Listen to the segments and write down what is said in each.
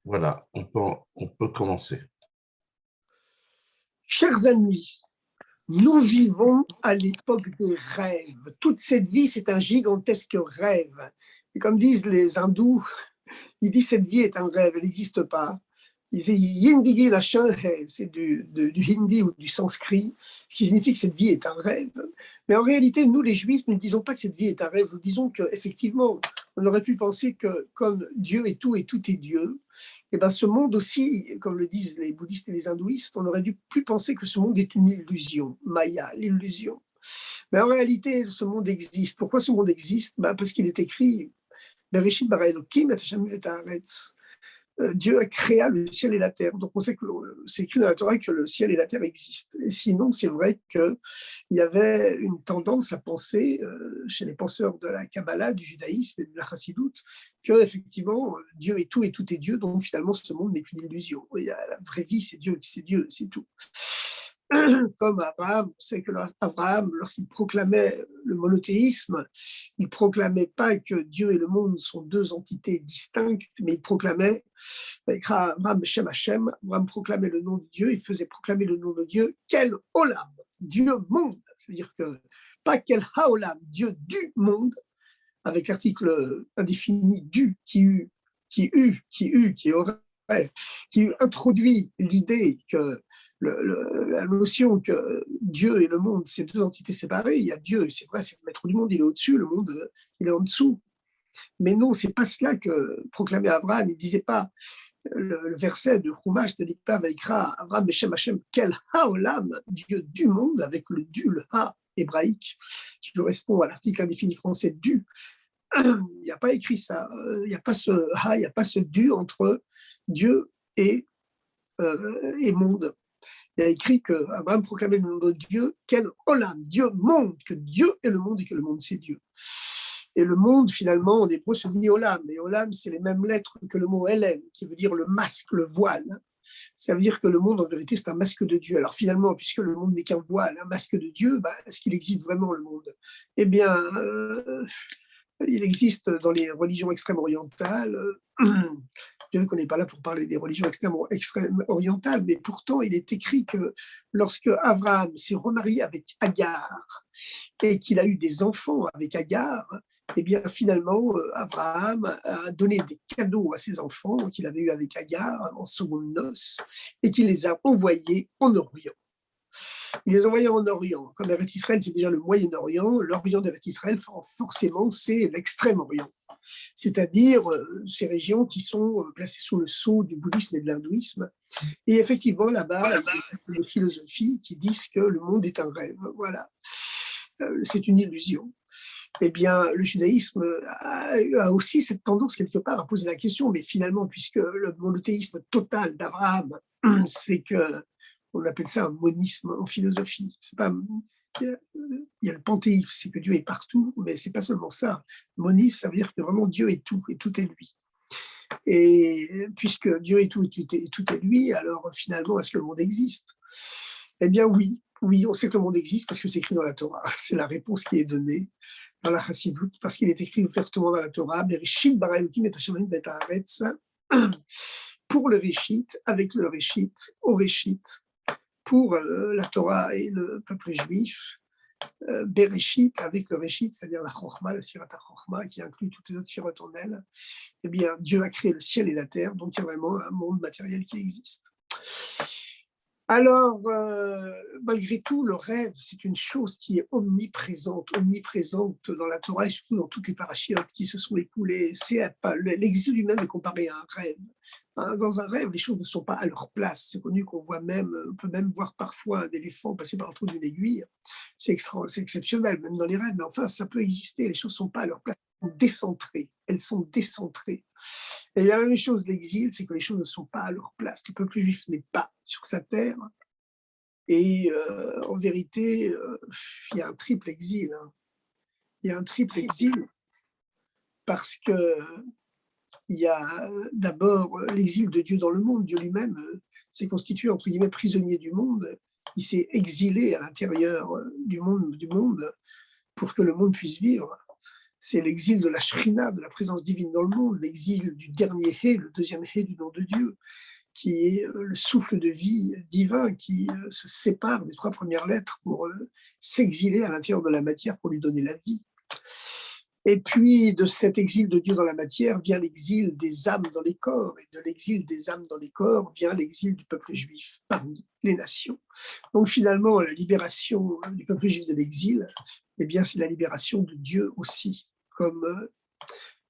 Voilà, on peut commencer. Chers amis, nous vivons à l'époque des rêves. Toute cette vie, c'est un gigantesque rêve. Et comme disent les hindous, ils disent cette vie est un rêve, elle n'existe pas. Ils disent Yindigi la Shanhe, c'est du hindi ou du sanskrit, ce qui signifie que cette vie est un rêve. Mais en réalité, nous les juifs, nous ne disons pas que cette vie est un rêve, nous disons qu'effectivement, on aurait pu penser que comme Dieu est tout et tout est Dieu, et ben ce monde aussi, comme le disent les bouddhistes et les hindouistes, on aurait dû plus penser que ce monde est une illusion, Maya, l'illusion. Mais en réalité, ce monde existe. Pourquoi ce monde existe? Parce qu'il est écrit Bereshit bara Elokim et Hashem et haaretz. Dieu a créé le ciel et la terre. Donc on sait que c'est écrit dans la Torah que le ciel et la terre existent. Et sinon, c'est vrai qu'il y avait une tendance à penser chez les penseurs de la Kabbalah, du judaïsme et de la Chassidoute, que effectivement Dieu est tout et tout est Dieu. Donc finalement, ce monde n'est qu'une illusion. Il y a la vraie vie, c'est Dieu, c'est tout. Comme Abraham, on sait que Abraham, lorsqu'il proclamait le monothéisme, il ne proclamait pas que Dieu et le monde sont deux entités distinctes, mais il proclamait, Abraham Shem Hashem, Abraham proclamait le nom de Dieu, il faisait proclamer le nom de Dieu, quel Olam, Dieu monde, c'est-à-dire que pas quel Haolam, Dieu du monde, avec l'article indéfini du, qui aurait, qui introduit l'idée que la notion que Dieu et le monde, c'est deux entités séparées. Il y a Dieu, c'est vrai, c'est le maître du monde, il est au-dessus, le monde, il est en dessous. Mais non, c'est pas cela que proclamait Abraham. Il disait pas le verset de Chumash de l'Ikpa Vaikra, Abraham Beshem Hashem, quel haolam, Dieu du monde, avec le du, le ha hébraïque, qui correspond à l'article indéfini français du. Il n'y a pas écrit ça. Il n'y a pas ce ha, il n'y a pas ce du entre Dieu et monde. Il a écrit que Abraham proclamait le nom de Dieu, quel olam, Dieu monde, que Dieu est le monde et que le monde c'est Dieu. Et le monde, finalement, en hébreu, se dit olam. Et olam, c'est les mêmes lettres que le mot Hélène, qui veut dire le masque, le voile. Ça veut dire que le monde, en vérité, c'est un masque de Dieu. Alors finalement, puisque le monde n'est qu'un voile, un masque de Dieu, est-ce qu'il existe vraiment le monde? Eh bien, il existe dans les religions extrême-orientales. Bien qu'on n'est pas là pour parler des religions extrême-orientales, mais pourtant, il est écrit que lorsque Abraham s'est remarié avec Agar et qu'il a eu des enfants avec Agar, eh bien, finalement, Abraham a donné des cadeaux à ses enfants qu'il avait eu avec Agar en seconde noces et qu'il les a envoyés en Orient. Il les envoyait en Orient. Comme Eretz Israël, c'est déjà le Moyen-Orient, l'Orient d'Eretz Israël, forcément, c'est l'Extrême-Orient. C'est-à-dire ces régions qui sont placées sous le sceau du bouddhisme et de l'hindouisme. Et effectivement, là-bas, il y a des philosophies qui disent que le monde est un rêve. Voilà. C'est une illusion. Eh bien, le judaïsme a aussi cette tendance, quelque part, à poser la question, mais finalement, puisque le monothéisme total d'Abraham, c'est que on appelle ça un monisme en philosophie. C'est pas, il y a le panthéisme, c'est que Dieu est partout, mais c'est pas seulement ça. Monisme, ça veut dire que vraiment Dieu est tout et tout est lui. Et puisque Dieu est tout et tout est lui, alors finalement, est-ce que le monde existe? Eh bien oui, on sait que le monde existe parce que c'est écrit dans la Torah. C'est la réponse qui est donnée dans la Chassidoute, parce qu'il est écrit ouvertement dans la Torah, Bereshit bara Elokim et Hashem et haaretz, pour le Réchit, avec le Réchit, au Réchit, pour la Torah et le peuple juif, Bereshit avec le Réchit, c'est-à-dire la Chochma, la Sphirata Chochma, qui inclut toutes les autres sphirotes en elle, eh bien, Dieu a créé le ciel et la terre, donc il y a vraiment un monde matériel qui existe. Alors, malgré tout, le rêve, c'est une chose qui est omniprésente dans la Torah et surtout dans toutes les parachiotes qui se sont écoulées. L'exil lui-même est comparé à un rêve. Dans un rêve, les choses ne sont pas à leur place. C'est connu qu'on peut même voir parfois un éléphant passer par le trou d'une aiguille. C'est exceptionnel, même dans les rêves, mais enfin, ça peut exister. Les choses ne sont pas à leur place. Elles sont décentrées. Et la même chose, l'exil, c'est que les choses ne sont pas à leur place. Le peuple juif n'est pas sur sa terre. Et en vérité, il y a un triple exil. Il y a un triple exil parce que il y a d'abord l'exil de Dieu dans le monde. Dieu lui-même s'est constitué, entre guillemets, prisonnier du monde. Il s'est exilé à l'intérieur du monde pour que le monde puisse vivre. c'est l'exil de la Shrina, de la présence divine dans le monde, l'exil du dernier Hé, le deuxième Hé du nom de Dieu, qui est le souffle de vie divin qui se sépare des trois premières lettres pour s'exiler à l'intérieur de la matière pour lui donner la vie. Et puis, de cet exil de Dieu dans la matière vient l'exil des âmes dans les corps, et de l'exil des âmes dans les corps vient l'exil du peuple juif parmi les nations. Donc finalement, la libération du peuple juif de l'exil, eh bien, c'est la libération de Dieu aussi, comme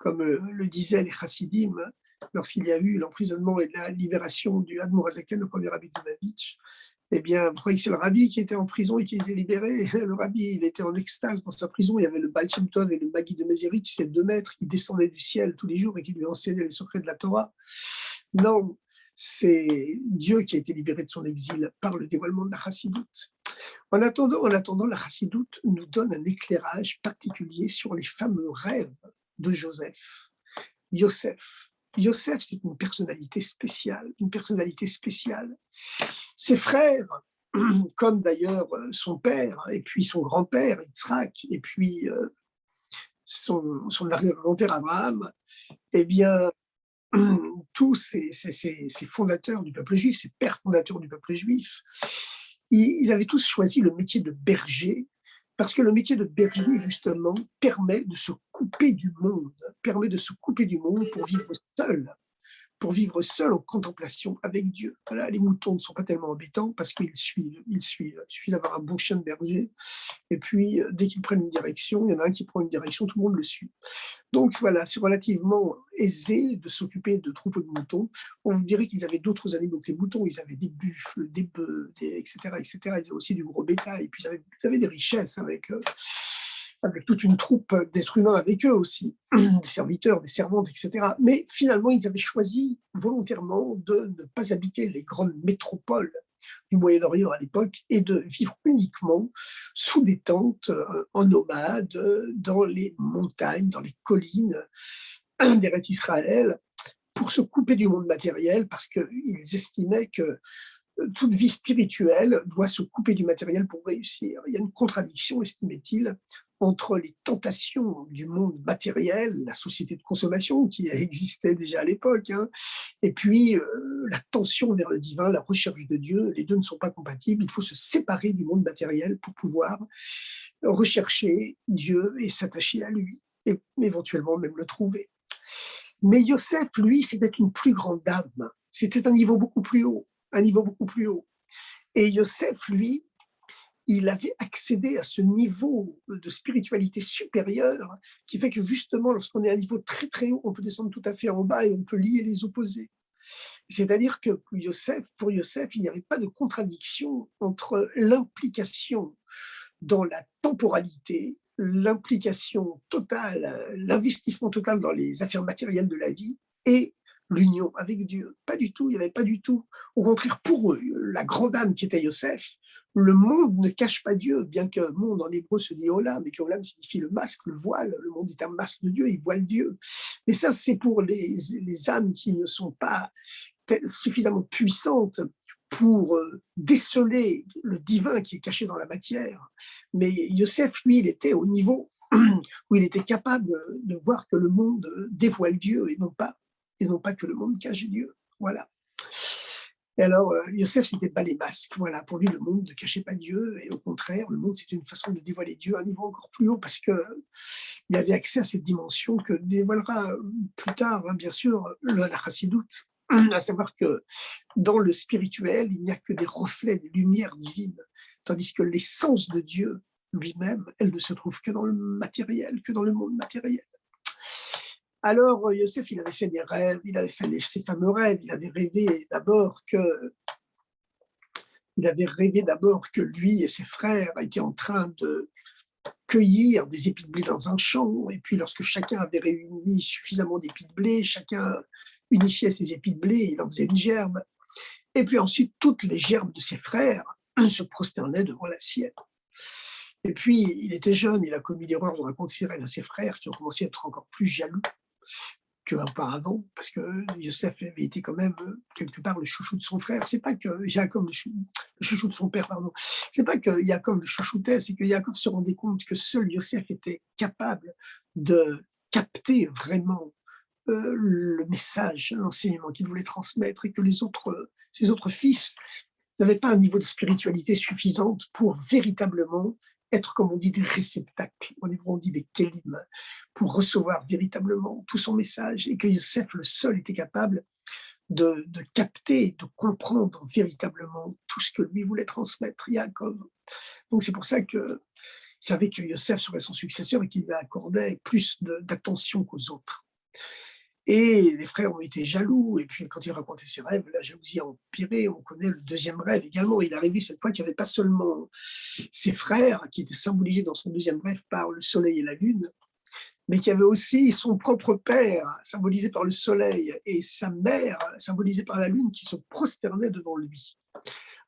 le disaient les chassidim lorsqu'il y a eu l'emprisonnement et la libération du Admour Hazaken, le premier rabbi de Lubavitch. Eh bien, vous croyez que c'est le rabbi qui était en prison et qui était libéré? Le rabbi, il était en extase dans sa prison. Il y avait le Baal Shem Tov et le Magui de Mezerich, ces 2 maîtres qui descendaient du ciel tous les jours et qui lui enseignaient les secrets de la Torah. Non, c'est Dieu qui a été libéré de son exil par le dévoilement de la chassidoute. En attendant, la chassidoute nous donne un éclairage particulier sur les fameux rêves de Joseph. Yosef. Yosef, c'est une personnalité spéciale, Ses frères, comme d'ailleurs son père, et puis son grand-père, Yitzhak, et puis son arrière-grand-père Abraham, eh bien, tous ces fondateurs du peuple juif, ces pères fondateurs du peuple juif, ils avaient tous choisi le métier de berger, parce que le métier de berger, justement, permet de se couper du monde, pour vivre seul en contemplation avec Dieu. Voilà, les moutons ne sont pas tellement embêtants parce qu'ils suivent. Il suffit d'avoir un bon chien de berger. Et puis, dès qu'ils prennent une direction, il y en a un qui prend une direction, tout le monde le suit. Donc voilà, c'est relativement aisé de s'occuper de troupeaux de moutons. On vous dirait qu'ils avaient d'autres animaux que les moutons. Ils avaient des buffles, des bœufs, etc., etc. Ils avaient aussi du gros bétail. Et puis, ils avaient des richesses avec toute une troupe d'êtres humains avec eux aussi, des serviteurs, des servantes, etc. Mais finalement, ils avaient choisi volontairement de ne pas habiter les grandes métropoles du Moyen-Orient à l'époque et de vivre uniquement sous des tentes, en nomade, dans les montagnes, dans les collines d'Eretz Israël, pour se couper du monde matériel, parce qu'ils estimaient que toute vie spirituelle doit se couper du matériel pour réussir. Il y a une contradiction, estimait-il, entre les tentations du monde matériel, la société de consommation qui existait déjà à l'époque, et puis la tension vers le divin, la recherche de Dieu. Les deux ne sont pas compatibles. Il faut se séparer du monde matériel pour pouvoir rechercher Dieu et s'attacher à lui, et éventuellement même le trouver. Mais Yosef, lui, c'était une plus grande âme. C'était un niveau beaucoup plus haut. Et Yosef, lui, il avait accédé à ce niveau de spiritualité supérieure qui fait que justement, lorsqu'on est à un niveau très très haut, on peut descendre tout à fait en bas et on peut lier les opposés. C'est-à-dire que pour Yosef, il n'y avait pas de contradiction entre l'implication dans la temporalité, l'implication totale, l'investissement total dans les affaires matérielles de la vie et l'union avec Dieu. Pas du tout, il n'y avait pas du tout. Au contraire, pour eux, la grande âme qui était Yosef, le monde ne cache pas Dieu, bien que monde en hébreu se dit olam, et que olam signifie le masque, le voile. Le monde est un masque de Dieu, il voile Dieu. Mais ça, c'est pour les âmes qui ne sont pas suffisamment puissantes pour déceler le divin qui est caché dans la matière. Mais Yosef, lui, il était au niveau où il était capable de voir que le monde dévoile Dieu et non pas que le monde cache Dieu. Voilà. Et alors, Yosef, c'était pas les masques. Voilà, pour lui, le monde ne cachait pas Dieu, et au contraire, le monde, c'était une façon de dévoiler Dieu à un niveau encore plus haut, parce qu'il avait accès à cette dimension que dévoilera plus tard, bien sûr, la chassidoute, à savoir que dans le spirituel, il n'y a que des reflets, des lumières divines, tandis que l'essence de Dieu lui-même, elle ne se trouve que dans le matériel, que dans le monde matériel. Alors, Yosef, il avait fait des rêves, il avait fait ces fameux rêves, il avait rêvé d'abord que lui et ses frères étaient en train de cueillir des épis de blé dans un champ, et puis lorsque chacun avait réuni suffisamment d'épis de blé, chacun unifiait ses épis de blé, il en faisait une gerbe, et puis ensuite toutes les gerbes de ses frères se prosternaient devant la sienne. Et puis il était jeune, il a commis l'erreur de raconter ses rêves à ses frères qui ont commencé à être encore plus jaloux qu'auparavant, parce que Yosef avait été quand même quelque part le chouchou de son frère. C'est pas que Yaakov, le chouchou de son père, pardon. C'est pas que Yaakov le chouchoutait, c'est que Yaakov se rendait compte que seul Yosef était capable de capter vraiment le message, l'enseignement qu'il voulait transmettre, et que ses autres fils n'avaient pas un niveau de spiritualité suffisante pour véritablement être, comme on dit, des réceptacles, en hébreu on dit des kélim, pour recevoir véritablement tout son message, et que Yosef, le seul, était capable de capter, de comprendre véritablement tout ce que lui voulait transmettre, Yaakov. Donc c'est pour ça qu'il savait que Yosef serait son successeur et qu'il lui accordait plus d'attention qu'aux autres. Et les frères ont été jaloux, et puis quand il racontait ses rêves, la jalousie a empiré. On connaît le deuxième rêve également. Il est arrivé cette fois qu'il n'y avait pas seulement ses frères, qui étaient symbolisés dans son deuxième rêve par le soleil et la lune, mais qu'il y avait aussi son propre père, symbolisé par le soleil, et sa mère, symbolisée par la lune, qui se prosternaient devant lui.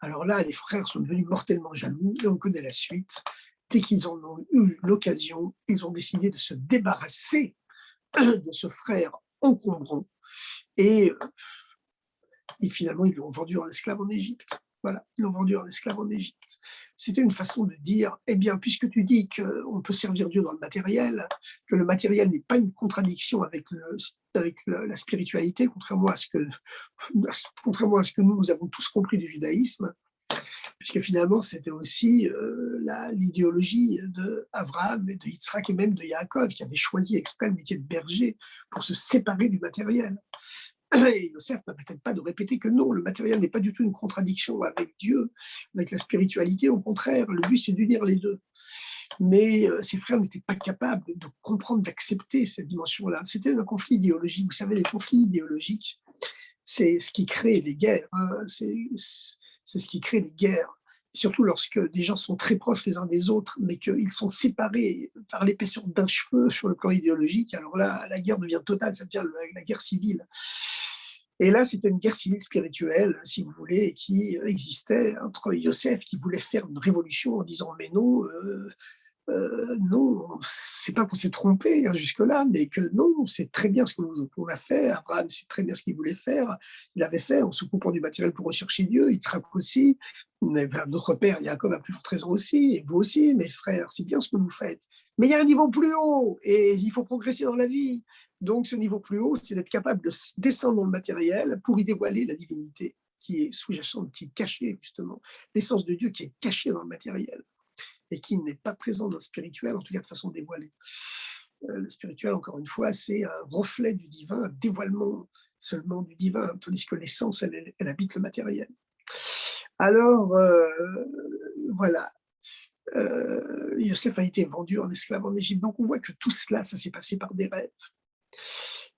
Alors là, les frères sont devenus mortellement jaloux, et on connaît la suite. Dès qu'ils en ont eu l'occasion, ils ont décidé de se débarrasser de ce frère encombrant, et finalement, ils l'ont vendu en esclave en Égypte. Voilà, ils l'ont vendu en esclave en Égypte. C'était une façon de dire, eh bien, puisque tu dis qu'on peut servir Dieu dans le matériel, que le matériel n'est pas une contradiction avec la spiritualité, contrairement à ce que nous avons tous compris du judaïsme, puisque finalement, c'était aussi l'idéologie d'Abraham et de Yitzhak et même de Yaakov, qui avaient choisi exprès le métier de berger pour se séparer du matériel. Et Yosef n'a peut-être pas de répéter que non, le matériel n'est pas du tout une contradiction avec Dieu, avec la spiritualité. Au contraire, le but, c'est d'unir les deux. Mais ses frères n'étaient pas capables de comprendre, d'accepter cette dimension-là. C'était un conflit idéologique. Vous savez, les conflits idéologiques, c'est ce qui crée les guerres. Hein. C'est ce qui crée les guerres. Surtout lorsque des gens sont très proches les uns des autres, mais qu'ils sont séparés par l'épaisseur d'un cheveu sur le plan idéologique. Alors là, la guerre devient totale, ça devient la guerre civile. Et là, c'était une guerre civile spirituelle, si vous voulez, qui existait entre Yosef, qui voulait faire une révolution en disant « mais non, non, c'est pas qu'on s'est trompé hein, jusque-là, mais que non, c'est très bien ce qu'on a fait. Abraham, c'est très bien ce qu'il voulait faire. Il avait fait en se coupant du matériel pour rechercher Dieu. Yitzhak aussi. Notre père, Yaakov, a plus forte raison aussi. Et vous aussi, mes frères, c'est bien ce que vous faites. Mais il y a un niveau plus haut et il faut progresser dans la vie. Donc, ce niveau plus haut, c'est d'être capable de descendre dans le matériel pour y dévoiler la divinité qui est sous-jacente, qui est cachée, justement. L'essence de Dieu qui est cachée dans le matériel et qui n'est pas présent dans le spirituel, en tout cas de façon dévoilée. Le spirituel, encore une fois, c'est un reflet du divin, un dévoilement seulement du divin, tandis que l'essence, elle habite le matériel. Alors, voilà, Yosef a été vendu en esclave en Égypte. Donc on voit que tout cela, ça s'est passé par des rêves.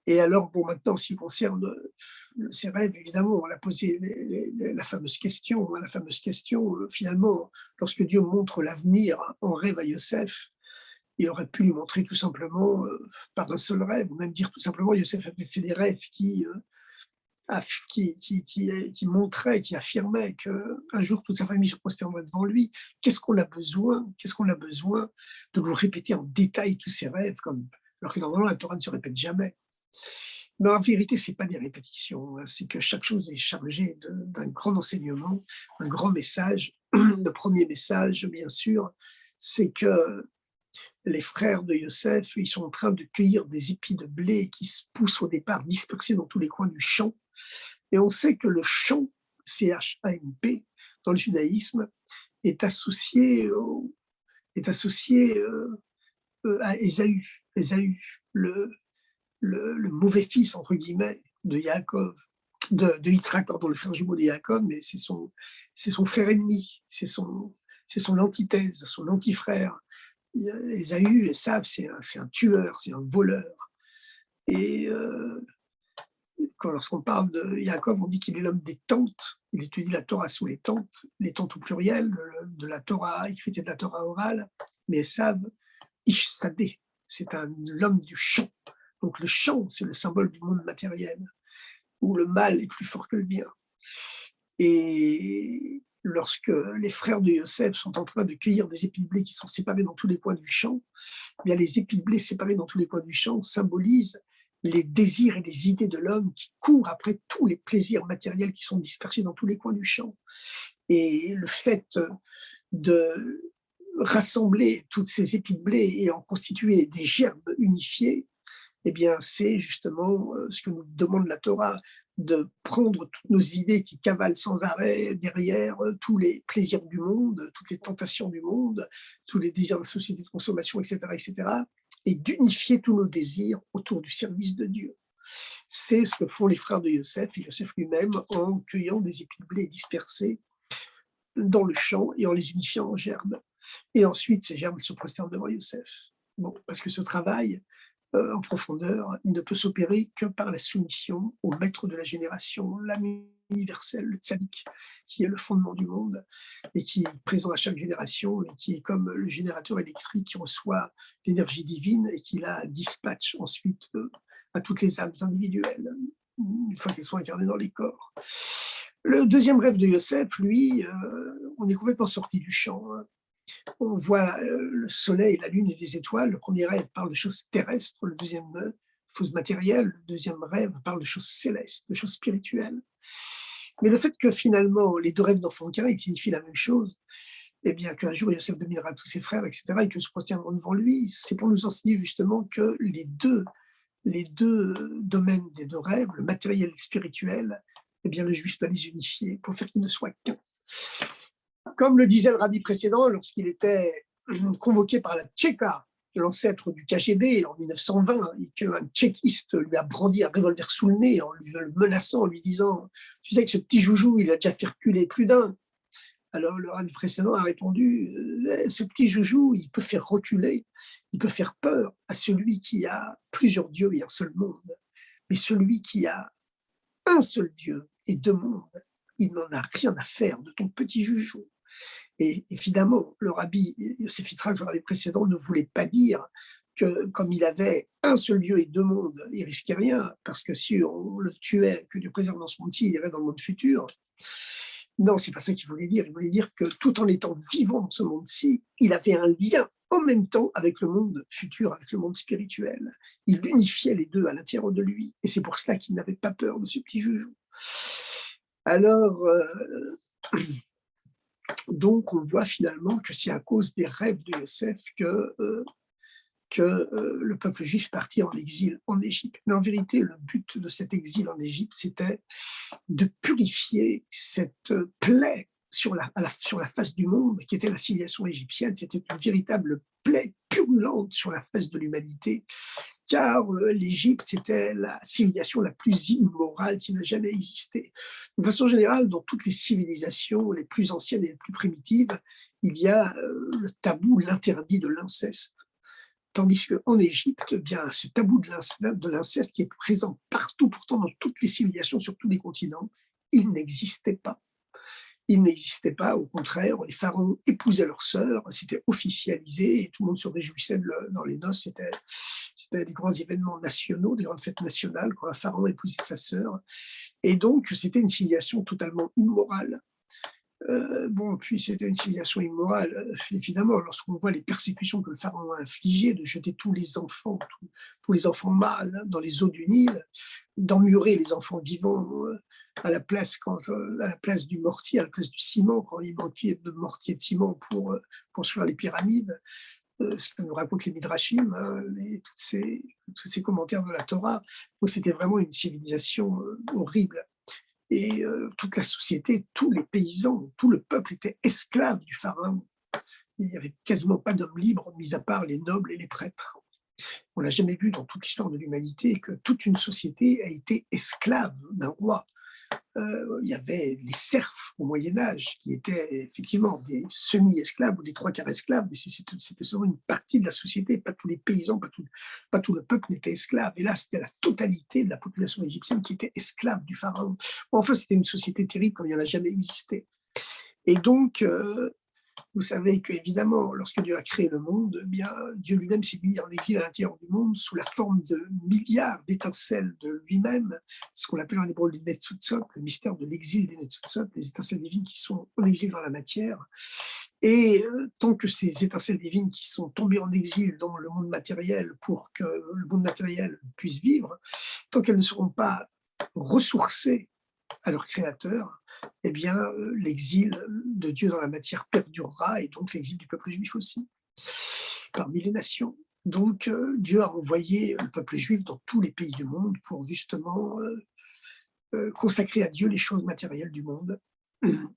Et alors, bon, maintenant, en ce qui concerne ces rêves, évidemment, on a posé la fameuse question. Hein, la fameuse question, finalement, lorsque Dieu montre l'avenir en rêve à Yosef, il aurait pu lui montrer tout simplement par un seul rêve, ou même dire tout simplement, Yosef avait fait des rêves qui montraient, qui affirmaient qu'un jour toute sa famille se prosternerait devant lui. Qu'est-ce qu'on a besoin de nous répéter en détail tous ces rêves, alors que normalement la Torah ne se répète jamais. Mais en vérité, ce n'est pas des répétitions, hein, c'est que chaque chose est chargée d'un grand enseignement, un grand message. Le premier message, bien sûr, c'est que les frères de Yosef, ils sont en train de cueillir des épis de blé qui se poussent au départ dispersés dans tous les coins du champ. Et on sait que le champ, C-H-A-M-P, dans le judaïsme, est associé à Ésaü. Ésaü, le mauvais fils, entre guillemets, de Yaakov, de Yitzhak, pardon, le frère jumeau de Yaakov, mais c'est son frère ennemi, c'est son antithèse, son anti-frère. Ésaü, Esav, c'est un tueur, c'est un voleur. Et lorsqu'on parle de Yaakov, on dit qu'il est l'homme des tentes. Il étudie la Torah sous les tentes au pluriel, de la Torah écrite et de la Torah orale. Mais Esav, Ish Sadeh, c'est l'homme du champ. Donc le champ, c'est le symbole du monde matériel, où le mal est plus fort que le bien. Et lorsque les frères de Yosef sont en train de cueillir des épis de blé qui sont séparés dans tous les coins du champ, eh bien les épis de blé séparés dans tous les coins du champ symbolisent les désirs et les idées de l'homme qui courent après tous les plaisirs matériels qui sont dispersés dans tous les coins du champ. Et le fait de rassembler toutes ces épis de blé et en constituer des gerbes unifiées, eh bien, c'est justement ce que nous demande la Torah, de prendre toutes nos idées qui cavalent sans arrêt derrière tous les plaisirs du monde, toutes les tentations du monde, tous les désirs de la société de consommation, etc., etc., et d'unifier tous nos désirs autour du service de Dieu. C'est ce que font les frères de Yosef et Yosef lui-même en cueillant des épis de blé dispersés dans le champ et en les unifiant en gerbes. Et ensuite, ces gerbes se prosternent devant Yosef. Bon, parce que ce travail, en profondeur, il ne peut s'opérer que par la soumission au maître de la génération, l'âme universelle, le tzaddik, qui est le fondement du monde et qui est présent à chaque génération et qui est comme le générateur électrique qui reçoit l'énergie divine et qui la dispatche ensuite à toutes les âmes individuelles, une fois qu'elles sont incarnées dans les corps. Le deuxième rêve de Yosef, lui, on est complètement sorti du champ, hein. On voit le soleil, la lune et les étoiles. Le premier rêve parle de choses terrestres, le deuxième choses matérielles, le deuxième rêve parle de choses célestes, de choses spirituelles. Mais le fait que finalement les deux rêves n'en font qu'un, ils signifient la même chose, et bien qu'un jour Yosef dominera tous ses frères, etc., et que se prosterneront devant lui, c'est pour nous enseigner justement que les deux domaines des deux rêves, le matériel et le spirituel, eh bien le juif doit les unifier pour faire qu'ils ne soient qu'un. Comme le disait le rabbi précédent lorsqu'il était convoqué par la Tchéka, l'ancêtre du KGB en 1920, et qu'un tchéquiste lui a brandi un revolver sous le nez en le menaçant, en lui disant « Tu sais que ce petit joujou, il a déjà fait reculer plus d'un ». Alors le rabbi précédent a répondu « Ce petit joujou, il peut faire reculer, il peut faire peur à celui qui a plusieurs dieux et un seul monde. Mais celui qui a un seul Dieu et deux mondes, il n'en a rien à faire de ton petit joujou. » Et évidemment, le rabbi Yosef Yitzhak, le rabbi précédent, ne voulait pas dire que comme il avait un seul Dieu et deux mondes, il risquait rien, parce que si on le tuait, que Dieu préserve dans ce monde-ci, il irait dans le monde futur. Non, c'est pas ça qu'il voulait dire. Il voulait dire que tout en étant vivant dans ce monde-ci, il avait un lien en même temps avec le monde futur, avec le monde spirituel. Il unifiait les deux à l'intérieur de lui. Et c'est pour cela qu'il n'avait pas peur de ce petit joujou. Alors, donc, on voit finalement que c'est à cause des rêves de Yosef que le peuple juif partit en exil en Égypte. Mais en vérité, le but de cet exil en Égypte, c'était de purifier cette plaie sur la face du monde, qui était la civilisation égyptienne. C'était une véritable plaie purulente sur la face de l'humanité, car l'Égypte, c'était la civilisation la plus immorale qui n'a jamais existé. De façon générale, dans toutes les civilisations les plus anciennes et les plus primitives, il y a le tabou, l'interdit de l'inceste. Tandis qu'en Égypte, eh bien, ce tabou de l'inceste qui est présent partout, pourtant dans toutes les civilisations, sur tous les continents, il n'existait pas. Il n'existait pas, au contraire, les pharaons épousaient leurs sœurs, c'était officialisé et tout le monde se réjouissait dans les noces, c'était des grands événements nationaux, des grandes fêtes nationales quand un pharaon épousait sa sœur. Et donc, c'était une civilisation totalement immorale. Bon, puis c'était une civilisation immorale, évidemment, lorsqu'on voit les persécutions que le pharaon a infligées, de jeter tous les enfants mâles dans les eaux du Nil, d'emmurer les enfants vivants à la place du mortier, à la place du ciment, quand il manquait de mortier de ciment pour construire les pyramides, ce que nous racontent les Midrashim, hein, tous ces commentaires de la Torah. Donc c'était vraiment une civilisation horrible. Et toute la société, tous les paysans, tout le peuple était esclave du pharaon. Il n'y avait quasiment pas d'hommes libres, mis à part les nobles et les prêtres. On n'a jamais vu dans toute l'histoire de l'humanité que toute une société a été esclave d'un roi. Il y avait les serfs au Moyen-Âge qui étaient effectivement des semi-esclaves ou des trois quarts esclaves, mais c'était seulement une partie de la société, pas tous les paysans, pas tout le peuple n'était esclave. Et là, c'était la totalité de la population égyptienne qui était esclave du pharaon. Enfin, c'était une société terrible comme il n'y en a jamais existé. Et donc, vous savez qu'évidemment, lorsque Dieu a créé le monde, eh bien, Dieu lui-même s'est mis en exil à l'intérieur du monde sous la forme de milliards d'étincelles de lui-même, ce qu'on appelle en hébreu les Netzutzot, le mystère de l'exil des Netzutzot, les étincelles divines qui sont en exil dans la matière. Et tant que ces étincelles divines qui sont tombées en exil dans le monde matériel pour que le monde matériel puisse vivre, tant qu'elles ne seront pas ressourcées à leur créateur, eh bien, l'exil de Dieu dans la matière perdurera, et donc l'exil du peuple juif aussi, parmi les nations. Donc, Dieu a envoyé le peuple juif dans tous les pays du monde pour justement consacrer à Dieu les choses matérielles du monde.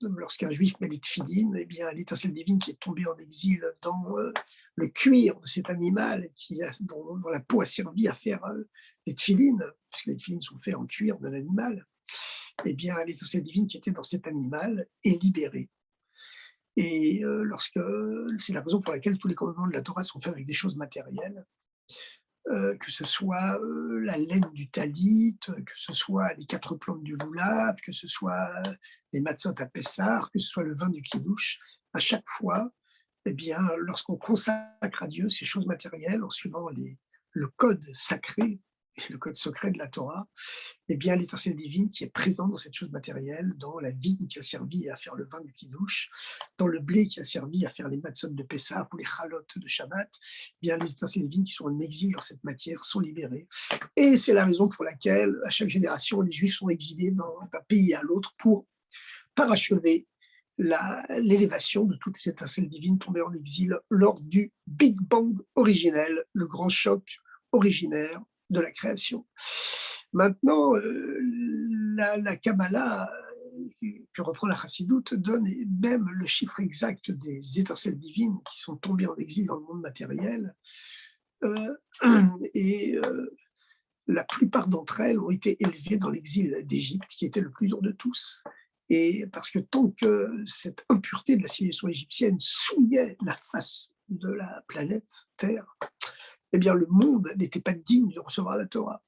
Lorsqu'un juif met les tefilines, eh bien, l'étincelle divine qui est tombée en exil dans le cuir de cet animal dont la peau a servi à faire les tefilines, puisque les tefilines sont faits en cuir d'un animal, eh bien, l'étincelle divine qui était dans cet animal est libérée. Et c'est la raison pour laquelle tous les commandements de la Torah sont faits avec des choses matérielles, que ce soit la laine du talit, que ce soit les 4 plantes du loulav, que ce soit les matzot à Pessah, que ce soit le vin du kiddush. À chaque fois, eh bien, lorsqu'on consacre à Dieu ces choses matérielles en suivant le code sacré, le code secret de la Torah, eh bien, l'étincelle divine qui est présente dans cette chose matérielle, dans la vigne qui a servi à faire le vin du kiddush, dans le blé qui a servi à faire les matzot de Pessah ou les chalotes de Shabbat, eh bien, les étincelles divines qui sont en exil dans cette matière sont libérées. Et c'est la raison pour laquelle, à chaque génération, les Juifs sont exilés d'un pays à l'autre pour parachever l'élévation de toutes ces étincelles divines tombées en exil lors du Big Bang originel, le grand choc originaire de la création. Maintenant, la Kabbalah que reprend la Chassidoute donne même le chiffre exact des étincelles divines qui sont tombées en exil dans le monde matériel. Euh, et la plupart d'entre elles ont été élevées dans l'exil d'Égypte, qui était le plus dur de tous. Et parce que tant que cette impureté de la civilisation égyptienne souillait la face de la planète Terre, eh bien le monde n'était pas digne de recevoir la Torah.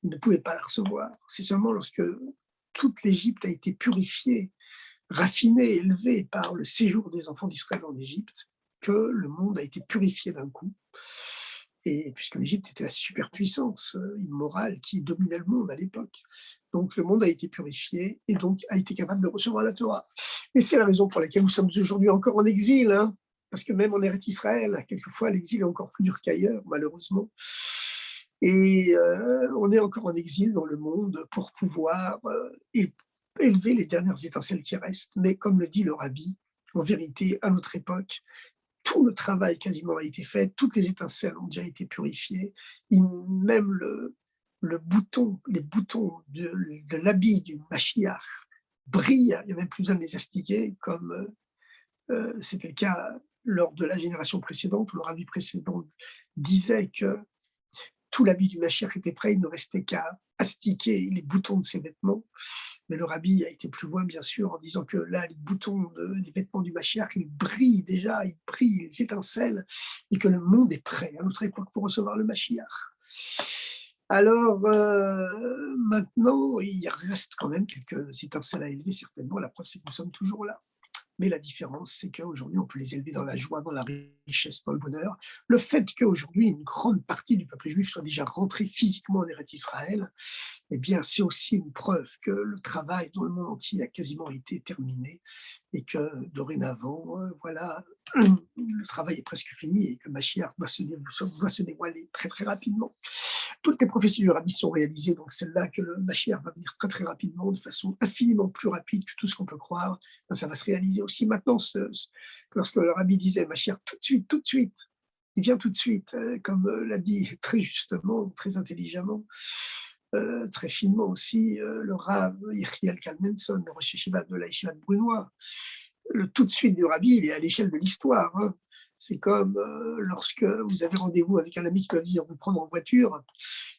Il ne pouvait pas la recevoir. C'est seulement lorsque toute l'Égypte a été purifiée, raffinée, élevée par le séjour des enfants d'Israël en Égypte, que le monde a été purifié d'un coup. Et puisque l'Égypte était la superpuissance immorale qui dominait le monde à l'époque. Donc le monde a été purifié et donc a été capable de recevoir la Torah. Et c'est la raison pour laquelle nous sommes aujourd'hui encore en exil, hein, parce que même en Eretz Israël, quelquefois l'exil est encore plus dur qu'ailleurs, malheureusement. Et on est encore en exil dans le monde pour pouvoir élever les dernières étincelles qui restent. Mais comme le dit le Rabbi, en vérité, à notre époque, tout le travail quasiment a été fait, toutes les étincelles ont déjà été purifiées, même les boutons de l'habit du Mashiach brillent, il n'y a même plus besoin de les astiquer, comme c'était le cas lors de la génération précédente, où le rabbi précédent disait que tout l'habit du Mashiach était prêt, il ne restait qu'à astiquer les boutons de ses vêtements. Mais le rabbi a été plus loin, bien sûr, en disant que là, les boutons des vêtements du Mashiach, ils brillent déjà, ils brillent, ils étincellent, et que le monde est prêt à notre époque pour recevoir le Mashiach. Alors, maintenant, il reste quand même quelques étincelles à élever, certainement. La preuve, c'est que nous sommes toujours là. Mais la différence, c'est qu'aujourd'hui, on peut les élever dans la joie, dans la richesse, dans le bonheur. Le fait qu'aujourd'hui, une grande partie du peuple juif soit déjà rentré physiquement en Eretz Israël, eh bien, c'est aussi une preuve que le travail dans le monde entier a quasiment été terminé et que dorénavant, voilà, le travail est presque fini et que Mashiach doit se dévoiler très, très rapidement. Toutes les prophéties du Rabbi sont réalisées, donc celle-là que le Mashiach va venir très, très rapidement, de façon infiniment plus rapide que tout ce qu'on peut croire, ben, ça va se réaliser aussi maintenant. Lorsque le Rabbi disait Mashiach tout de suite, il vient tout de suite, comme l'a dit très justement, très intelligemment, très finement aussi, le Rav Yechiel Kalmenson, le Rosh Yeshiva de la Yeshiva de Brunois. Le tout de suite du Rabbi, il est à l'échelle de l'histoire. Hein. C'est comme lorsque vous avez rendez-vous avec un ami qui va venir vous prendre en voiture,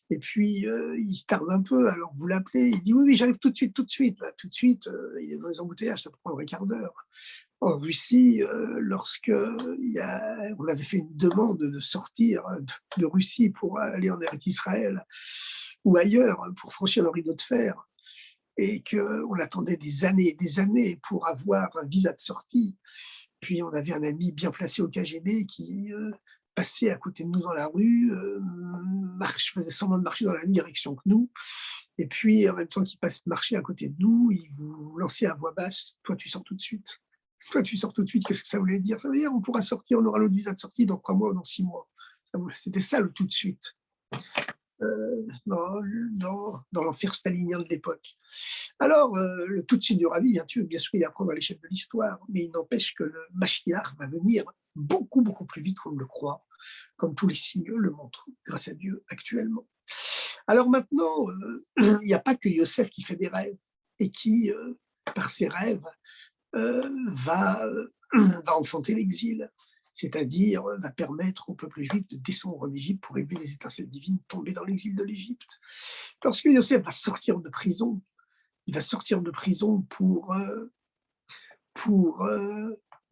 et puis il tarde un peu, alors vous l'appelez, il dit oui, j'arrive tout de suite, tout de suite. Bah, tout de suite, il est dans les embouteillages, ça peut prendre un quart d'heure. En Russie, on avait fait une demande de sortir de Russie pour aller en Eretz Israël ou ailleurs pour franchir le rideau de fer, et qu'on attendait des années et des années pour avoir un visa de sortie. Puis on avait un ami bien placé au KGB qui passait à côté de nous dans la rue, faisait semblant de marcher dans la même direction que nous, et puis en même temps qu'il marchait à côté de nous, il vous lançait à voix basse « toi tu sors tout de suite ». Toi, tu sors tout de suite, qu'est-ce que ça voulait dire? Ça veut dire on pourra sortir, on aura l'autre visa de sortie dans 3 mois ou dans 6 mois. C'était ça le tout de suite. dans l'enfer stalinien de l'époque. Alors, le Tutsi du Rabbi, bien sûr, il est à prendre à l'échelle de l'histoire, mais il n'empêche que le Mashiach va venir beaucoup, beaucoup plus vite qu'on ne le croit, comme tous les signes le montrent, grâce à Dieu, actuellement. Alors maintenant, il n'y a pas que Yosef qui fait des rêves et qui, par ses rêves, va enfanter l'exil, c'est-à-dire va permettre au peuple juif de descendre en Égypte pour élever les étincelles divines tombées dans l'exil de l'Égypte. Lorsque Yosef va sortir de prison, il va sortir de prison pour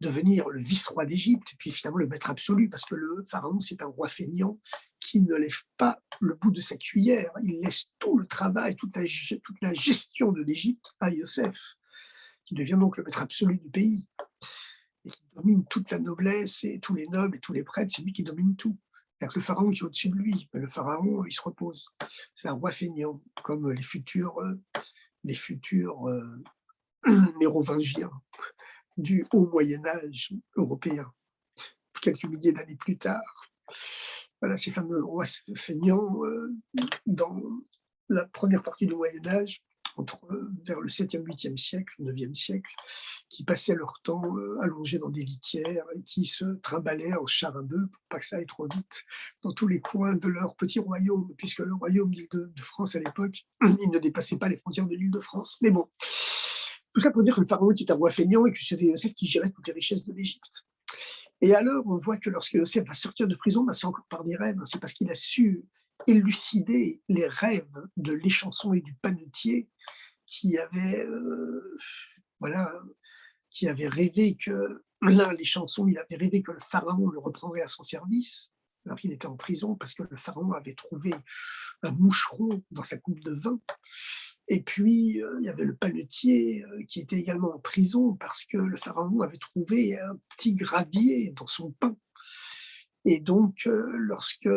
devenir le vice-roi d'Égypte, et puis finalement le maître absolu, parce que le pharaon, c'est un roi feignant qui ne lève pas le bout de sa cuillère, il laisse tout le travail, toute la gestion de l'Égypte à Yosef, qui devient donc le maître absolu du pays, et qui domine toute la noblesse et tous les nobles et tous les prêtres, c'est lui qui domine tout. Il n'y a que le pharaon qui est au-dessus de lui, mais le pharaon, il se repose. C'est un roi feignant, comme les futurs mérovingiens du haut Moyen-Âge européen, quelques milliers d'années plus tard. Voilà, ces fameux rois feignants dans la première partie du Moyen-Âge, vers le 7e, 8e siècle, 9e siècle, qui passaient leur temps allongés dans des litières et qui se trimballaient en char à bœuf pour pas que ça aille trop vite dans tous les coins de leur petit royaume, puisque le royaume de France à l'époque, il ne dépassait pas les frontières de l'île de France. Mais bon, tout ça pour dire que le pharaon était un roi feignant et que c'était Yosef qui gérait toutes les richesses de l'Égypte. Et alors, on voit que lorsque Yosef va sortir de prison, c'est encore par des rêves, c'est parce qu'il a su élucider les rêves de l'échanson et du panetier qui avaient, voilà, qui avaient rêvé que, l'un, l'échanson, il avait rêvé que le pharaon le reprendrait à son service, alors qu'il était en prison parce que le pharaon avait trouvé un moucheron dans sa coupe de vin. Et puis, il y avait le panetier qui était également en prison parce que le pharaon avait trouvé un petit gravier dans son pain. Et donc, lorsque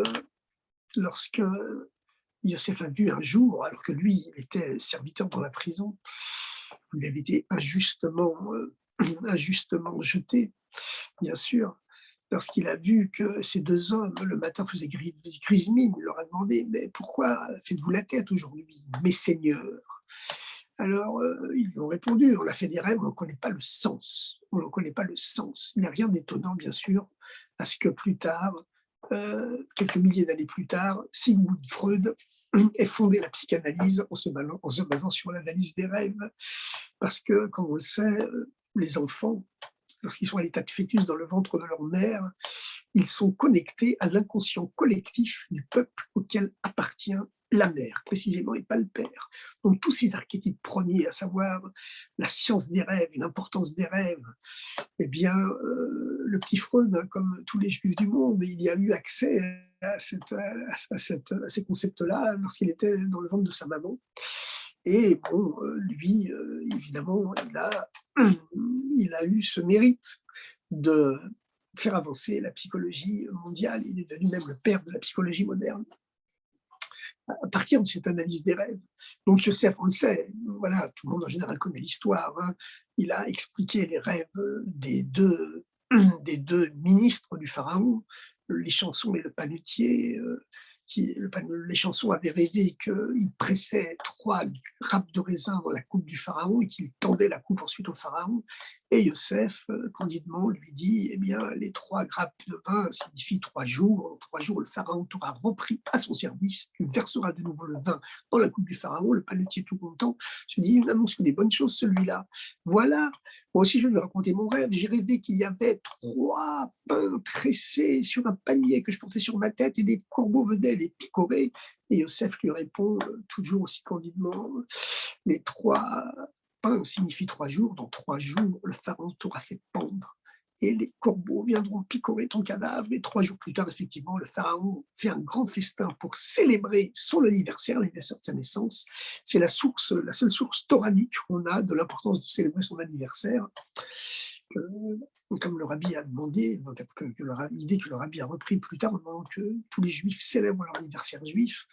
Yosef a vu un jour, alors que lui, il était serviteur dans la prison, où il avait été injustement jeté, bien sûr, lorsqu'il a vu que ces deux hommes, le matin, faisaient grise mine, il leur a demandé: «Mais pourquoi faites-vous la tête aujourd'hui, mes seigneurs ?» Alors, ils lui ont répondu: «On a fait des rêves, on n'en connaît pas le sens. On n'en connaît pas le sens». Il n'y a rien d'étonnant, bien sûr, à ce que plus tard, quelques milliers d'années plus tard, Sigmund Freud ait fondé la psychanalyse en se basant sur l'analyse des rêves. Parce que, comme on le sait, les enfants, lorsqu'ils sont à l'état de fœtus dans le ventre de leur mère, ils sont connectés à l'inconscient collectif du peuple auquel appartient la mère, précisément, et pas le père. Donc tous ces archétypes premiers, à savoir la science des rêves, l'importance des rêves, eh bien, le petit Freud, hein, comme tous les juifs du monde, il y a eu accès à ces concepts-là lorsqu'il était dans le ventre de sa maman. Et bon, lui, évidemment, il a eu ce mérite de faire avancer la psychologie mondiale. Il est devenu même le père de la psychologie moderne, à partir de cette analyse des rêves. Donc Joseph, on le sait, voilà, tout le monde en général connaît l'histoire, hein. Il a expliqué les rêves des deux ministres du pharaon, les chansons et le panetier, les chansons avaient rêvé qu'il pressait 3 grappes de raisin dans la coupe du pharaon et qu'il tendait la coupe ensuite au pharaon. Et Yosef, candidement, lui dit: eh bien, les 3 grappes de vin signifient 3 jours. En 3 jours, le pharaon t'aura repris à son service. Tu verseras de nouveau le vin dans la coupe du pharaon. Le panetier, tout content, se dit: il n'annonce que des bonnes choses, celui-là. Voilà. Moi aussi, je vais lui raconter mon rêve. J'ai rêvé qu'il y avait 3 pains tressés sur un panier que je portais sur ma tête et des corbeaux venaient les picorer. Et Yosef lui répond, toujours aussi candidement: les 3 pains signifient 3 jours. Dans 3 jours, le pharaon t'aura fait pendre et les corbeaux viendront picorer ton cadavre. Et 3 jours plus tard, effectivement, le pharaon fait un grand festin pour célébrer son anniversaire, l'anniversaire de sa naissance. C'est la seule source toranique qu'on a de l'importance de célébrer son anniversaire. Comme le rabbi a demandé, l'idée que le rabbi a repris plus tard en demandant que tous les juifs célèbrent leur anniversaire juif.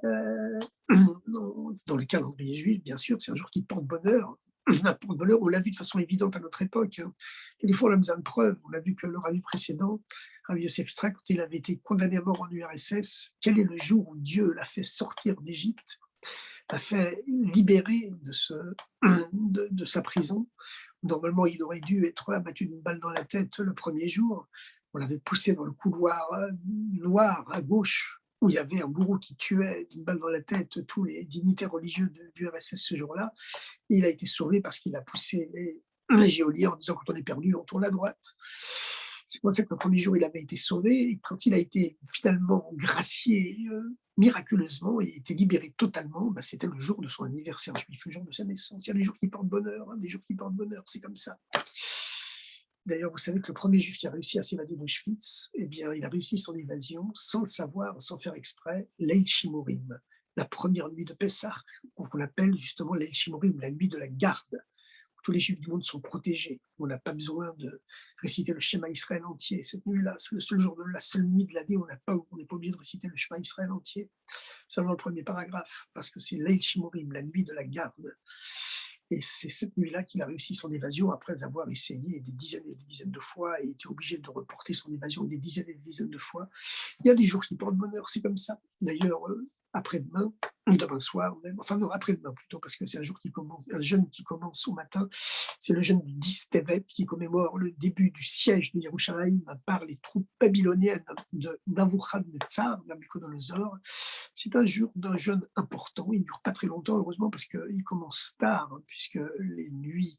Dans le calendrier juif, bien sûr, c'est un jour qui porte bonheur. un porte-bonheur. On l'a vu de façon évidente à notre époque, hein. Et des fois, on a besoin de preuves. On a vu que le rabbi précédent, Rabbi Yosef Yitzhak, quand il avait été condamné à mort en URSS, quel est le jour où Dieu l'a fait sortir d'Égypte, l'a fait libérer de sa prison. Normalement, il aurait dû être abattu d'une balle dans la tête le premier jour. On l'avait poussé dans le couloir noir à gauche, où il y avait un bourreau qui tuait d'une balle dans la tête tous les dignitaires religieux du RSS ce jour-là. Et il a été sauvé parce qu'il a poussé les geôliers en disant: quand on est perdu, on tourne à droite. C'est pour ça que le premier jour, il avait été sauvé. Et quand il a été finalement gracié miraculeusement et été libéré totalement, bah, c'était le jour de son anniversaire juif, le jour de sa naissance. Il y a des jours qui portent bonheur, hein, des jours qui portent bonheur, c'est comme ça. D'ailleurs, vous savez que le premier juif qui a réussi à s'évader d'Auschwitz, eh bien, il a réussi son évasion sans le savoir, sans faire exprès, Leil Shimurim, la première nuit de Pessah, qu'on appelle justement Leil Shimurim, la nuit de la garde. Tous les juifs du monde sont protégés. On n'a pas besoin de réciter le Shema Israël entier. Cette nuit-là, c'est le seul jour de la seule nuit de l'année où on n'est pas obligé de réciter le Shema Israël entier, seulement le premier paragraphe, parce que c'est Leil Shimurim, la nuit de la garde. Et c'est cette nuit-là qu'il a réussi son évasion après avoir essayé des dizaines et des dizaines de fois et été obligé de reporter son évasion des dizaines et des dizaines de fois. Il y a des jours qui portent bonheur, c'est comme ça. D'ailleurs, après-demain, demain soir, même, enfin non, après-demain plutôt, parce que c'est un jour qui commence, un jeûne qui commence au matin. C'est le jeûne du 10 Tevet qui commémore le début du siège de Yerushalayim par les troupes babyloniennes de Nabuchodonosor, Nabuchodonosor. C'est un jour d'un jeûne important. Il ne dure pas très longtemps, heureusement, parce qu'il commence tard, hein, puisque les nuits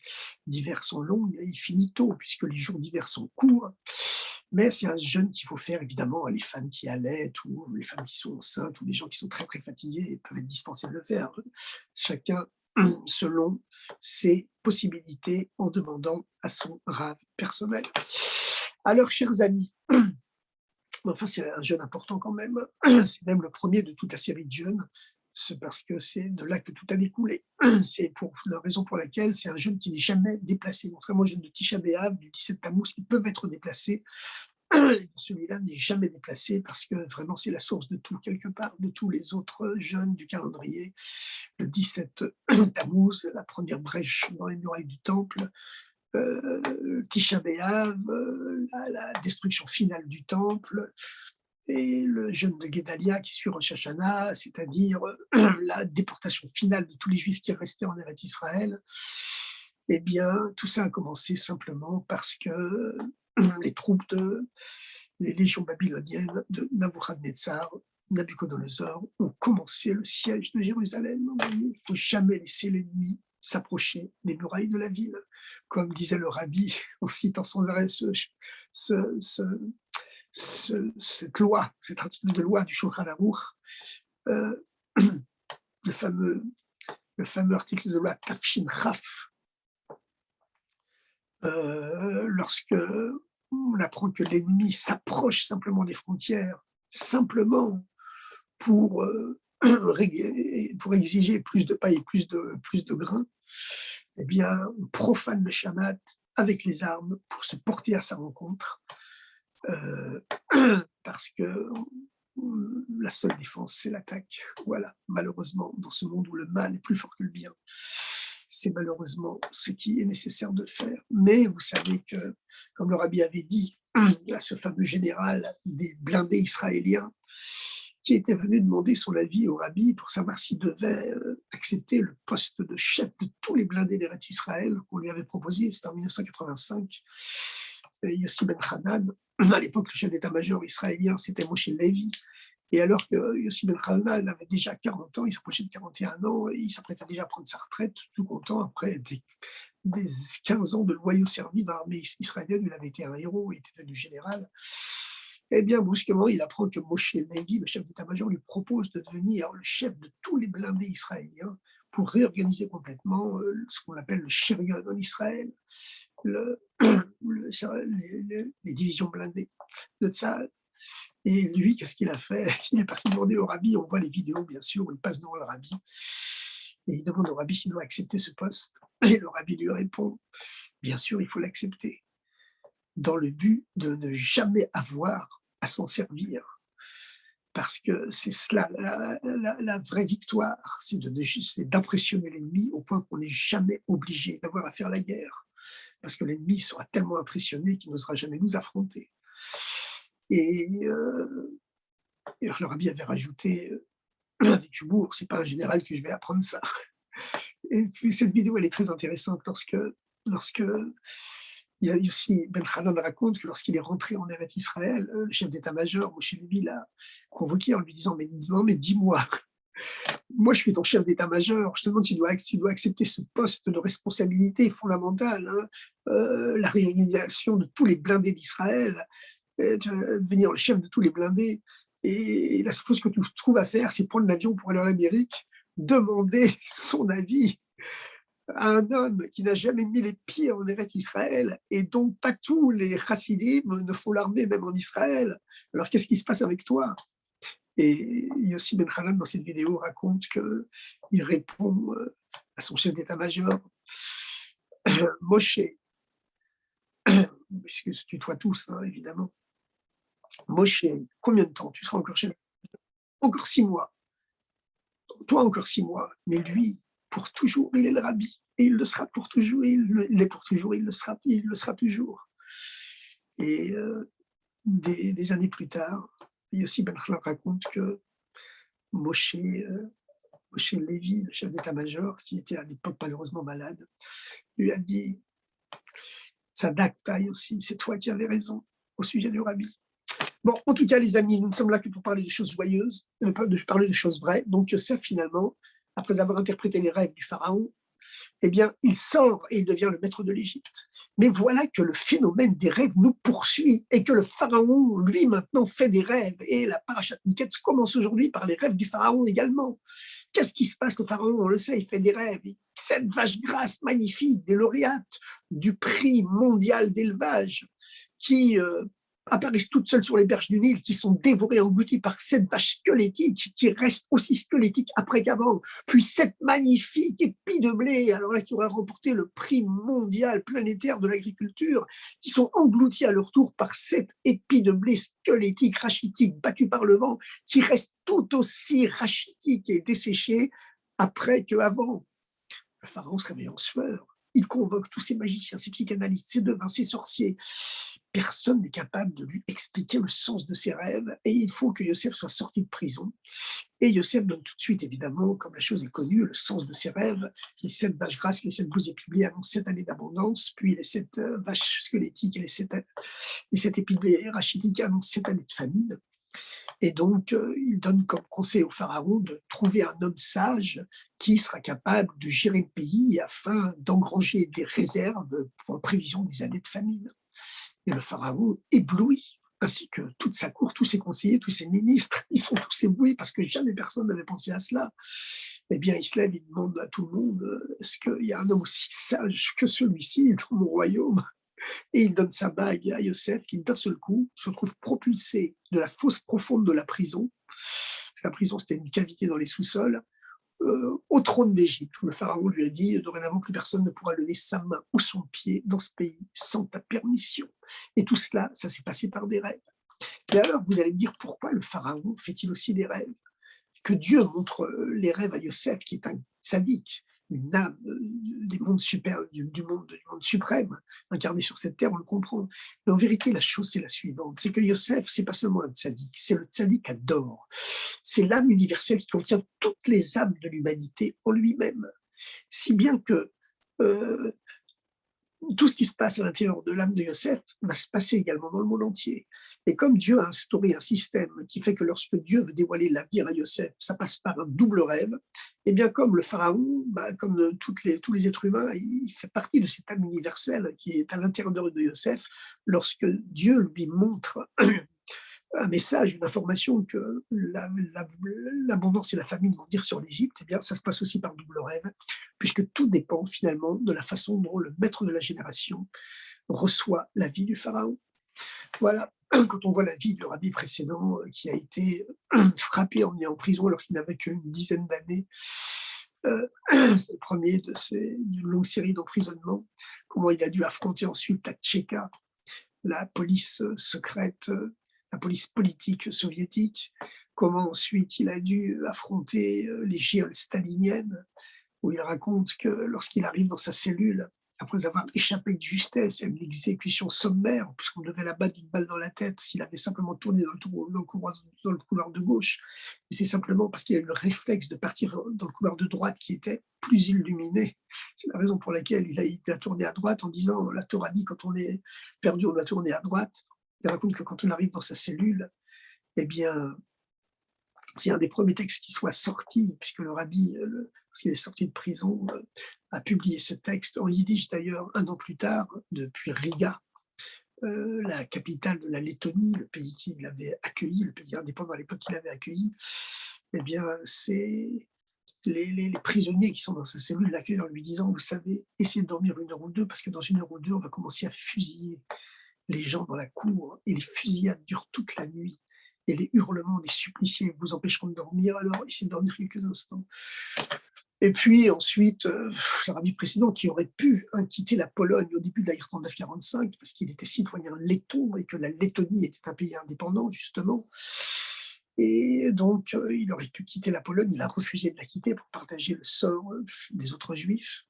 d'hiver sont longues, et il finit tôt, puisque les jours d'hiver sont courts. Mais c'est un jeûne qu'il faut faire, évidemment, les femmes qui allaitent, ou les femmes qui sont enceintes, ou les gens qui sont très, très fatigués peuvent être dispensés de le faire. Chacun selon ses possibilités, en demandant à son rave personnel. Alors, chers amis, enfin, c'est un jeûne important quand même. C'est même le premier de toute la série de jeûnes. C'est parce que c'est de là que tout a découlé. C'est pour la raison pour laquelle c'est un jeûne qui n'est jamais déplacé. Contrairement au jeûne de Tisha B'Av, du 17 Tammuz, qui peuvent être déplacés, celui-là n'est jamais déplacé parce que vraiment c'est la source de tout, quelque part, de tous les autres jeûnes du calendrier. Le 17 Tammuz, la première brèche dans les murailles du temple, Tisha B'Av, la destruction finale du temple, et le jeûne de Guédalia qui suit Rosh Hashanah, c'est-à-dire la déportation finale de tous les Juifs qui restaient en Eretz Israël. Eh bien, tout ça a commencé simplement parce que les troupes les légions babyloniennes de Nabuchodonosor ont commencé le siège de Jérusalem. Il ne faut jamais laisser l'ennemi s'approcher des murailles de la ville. Comme disait le rabbi en citant sans arrêt cette loi, cet article de loi du Shulchan Aruch, le fameux article de loi Tafshin Chaf, lorsque on apprend que l'ennemi s'approche simplement des frontières, simplement pour, pour exiger plus de paille et plus de grains, eh bien, on profane le Shabbat avec les armes pour se porter à sa rencontre, parce que la seule défense, c'est l'attaque. Voilà, malheureusement, dans ce monde où le mal est plus fort que le bien, c'est malheureusement ce qui est nécessaire de faire. Mais vous savez que, comme le rabbi avait dit à ce fameux général des blindés israéliens, qui était venu demander son avis au rabbi pour savoir s'il devait accepter le poste de chef de tous les blindés d'Eretz Israël qu'on lui avait proposé, c'était en 1985. C'était Yossi Ben Hanan. À l'époque, le chef d'état-major israélien, c'était Moshe Levi. Et alors que Yossi Ben Hanan avait déjà 40 ans, il s'approchait de 41 ans, et il s'apprêtait déjà à prendre sa retraite, tout content, après des 15 ans de loyaux services dans l'armée israélienne, où il avait été un héros, il était devenu général. Eh bien, brusquement, il apprend que Moshe Levi, le chef d'état-major, lui propose de devenir le chef de tous les blindés israéliens pour réorganiser complètement ce qu'on appelle le Shirion en Israël, les divisions blindées de Tzahal. Et lui, qu'est-ce qu'il a fait? Il est parti demander au rabbi, on voit les vidéos bien sûr, où il passe devant le rabbi, et il demande au rabbi s'il doit accepter ce poste. Et le rabbi lui répond, bien sûr, il faut l'accepter, dans le but de ne jamais avoir à s'en servir. parce que c'est cela la vraie victoire, c'est d'impressionner l'ennemi au point qu'on n'est jamais obligé d'avoir à faire la guerre, parce que l'ennemi sera tellement impressionné qu'il n'osera jamais nous affronter. Et, le rabbi avait rajouté avec humour, c'est pas un général que je vais apprendre ça. Et puis cette vidéo, elle est très intéressante lorsque il y a aussi Ben Hanan raconte que lorsqu'il est rentré en Eretz Israël, le chef d'état-major, Moshe Levi, l'a convoqué en lui disant mais dis-moi, moi je suis ton chef d'état-major, je te demande si tu dois accepter ce poste de responsabilité fondamentale, hein, la réalisation de tous les blindés d'Israël, tu vas devenir le chef de tous les blindés. Et la seule chose que tu trouves à faire, c'est prendre l'avion pour aller en Amérique, demander son avis à un homme qui n'a jamais mis les pieds en Eretz Israël et dont pas tous les chassidim ne font l'armée même en Israël. Alors qu'est-ce qui se passe avec toi? Et Yossi Ben Hanan, dans cette vidéo, raconte qu'il répond à son chef d'état-major, Moshe, puisque se tutoie tous, hein, évidemment, Moshe, combien de temps tu seras encore chez lui? Encore 6 mois. Toi, encore 6 mois. Mais lui, pour toujours, il est le rabbi. Et il le sera pour toujours. Il l'est pour toujours. Il le sera toujours. Et des années plus tard, Yossi Ben Khalaf raconte que Moshe Levi, le chef d'état-major, qui était à l'époque malheureusement malade, lui a dit Tzadakta Yossi, c'est toi qui avais raison au sujet du rabbi. Bon, en tout cas, les amis, nous ne sommes là que pour parler de choses joyeuses, de parler de choses vraies. Donc, Yosef, finalement, après avoir interprété les rêves du pharaon, eh bien, il sort et il devient le maître de l'Égypte. Mais voilà que le phénomène des rêves nous poursuit et que le pharaon, lui, maintenant, fait des rêves. Et la parashat Miketz commence aujourd'hui par les rêves du pharaon également. Qu'est-ce qui se passe? Le pharaon, on le sait, il fait des rêves. Cette vache grasse magnifique, des lauréates du prix mondial d'élevage, qui apparaissent toutes seules sur les berges du Nil, qui sont dévorées, englouties par cette vache squelettique, qui reste aussi squelettique après qu'avant, puis cette magnifique épi de blé, alors là, qui aurait remporté le prix mondial planétaire de l'agriculture, qui sont engloutis à leur tour par cette épi de blé squelettique, rachitique, battu par le vent, qui reste tout aussi rachitique et desséché après qu'avant. Le pharaon se réveille en sueur. Il convoque tous ses magiciens, ses psychanalystes, ses devins, ses sorciers. Personne n'est capable de lui expliquer le sens de ses rêves et il faut que Yosef soit sorti de prison. Et Yosef donne tout de suite, évidemment, comme la chose est connue, le sens de ses rêves. Les 7 vaches grasses, les 7 bouts épiblés annoncent 7 années d'abondance, puis les 7 vaches squelettiques et les 7 épiblés rachitiques annoncent 7 années de famine. Et donc, il donne comme conseil au pharaon de trouver un homme sage qui sera capable de gérer le pays afin d'engranger des réserves pour en prévision des années de famine. Et le pharaon, ébloui, ainsi que toute sa cour, tous ses conseillers, tous ses ministres, ils sont tous éblouis parce que jamais personne n'avait pensé à cela. Eh bien, il se lève, il demande à tout le monde, est-ce qu'il y a un homme aussi sage que celui-ci dans mon royaume? Et il donne sa bague à Yosef, qui d'un seul coup se trouve propulsé de la fosse profonde de la prison. La prison, c'était une cavité dans les sous-sols, au trône d'Égypte, où le pharaon lui a dit dorénavant plus personne ne pourra lever sa main ou son pied dans ce pays sans ta permission. Et tout cela, ça s'est passé par des rêves. Et alors, vous allez me dire pourquoi le pharaon fait-il aussi des rêves? Que Dieu montre les rêves à Yosef, qui est un sadique, une âme des mondes du monde suprême, incarné sur cette terre, on le comprend. Mais en vérité, la chose, c'est la suivante, c'est que Yosef, c'est pas seulement un tzaddik, c'est le tzaddik adore. C'est l'âme universelle qui contient toutes les âmes de l'humanité en lui-même. Si bien que euh, tout ce qui se passe à l'intérieur de l'âme de Yosef va se passer également dans le monde entier. Et comme Dieu a instauré un système qui fait que lorsque Dieu veut dévoiler l'avenir à Yosef, ça passe par un double rêve, et bien comme le pharaon, comme tous les êtres humains, il fait partie de cette âme universelle qui est à l'intérieur de Yosef, lorsque Dieu lui montre un message, une information que l'abondance et la famine vont venir sur l'Égypte, eh bien, ça se passe aussi par double rêve, puisque tout dépend finalement de la façon dont le maître de la génération reçoit la vie du pharaon. Voilà, quand on voit la vie du rabbi précédent qui a été frappé, emmené en prison alors qu'il n'avait qu'une dizaine d'années, c'est le premier d'une longue série d'emprisonnements, comment il a dû affronter ensuite la Tchéka, la police secrète, la police politique soviétique, comment ensuite il a dû affronter les geôles staliniennes, où il raconte que lorsqu'il arrive dans sa cellule, après avoir échappé de justesse à une exécution sommaire, puisqu'on devait l'abattre d'une balle dans la tête s'il avait simplement tourné dans le couloir de gauche, et c'est simplement parce qu'il a eu le réflexe de partir dans le couloir de droite qui était plus illuminé. C'est la raison pour laquelle il a tourné à droite en disant, la Torah dit, quand on est perdu, on doit tourner à droite. Il raconte que quand on arrive dans sa cellule, eh bien, c'est un des premiers textes qui soit sorti, puisque le rabbi, lorsqu'il est sorti de prison, a publié ce texte en yiddish d'ailleurs 1 an plus tard, depuis Riga, la capitale de la Lettonie, le pays qui l'avait accueilli, le pays indépendant à l'époque qui l'avait accueilli. Eh bien, c'est les prisonniers qui sont dans sa cellule l'accueillent en lui disant, vous savez, essayez de dormir 1 heure ou 2, parce que dans 1 heure ou 2, on va commencer à fusiller les gens dans la cour, et les fusillades durent toute la nuit. Et les hurlements des suppliciés vous empêcheront de dormir, alors essayez de dormir quelques instants. Et puis ensuite, le rabbi précédent qui aurait pu quitter la Pologne au début de la guerre 39-45, parce qu'il était citoyen letton et que la Lettonie était un pays indépendant, justement. Et donc, il aurait pu quitter la Pologne, il a refusé de la quitter pour partager le sort des autres juifs.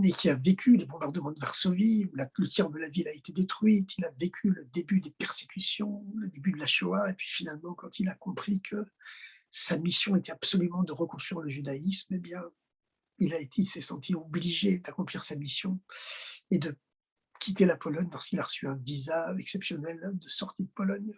Et qui a vécu les bombardements de Varsovie, où le tiers de la ville a été détruite, il a vécu le début des persécutions, le début de la Shoah, et puis finalement, quand il a compris que sa mission était absolument de reconstruire le judaïsme, eh bien, il s'est senti obligé d'accomplir sa mission et de quitter la Pologne lorsqu'il a reçu un visa exceptionnel de sortie de Pologne.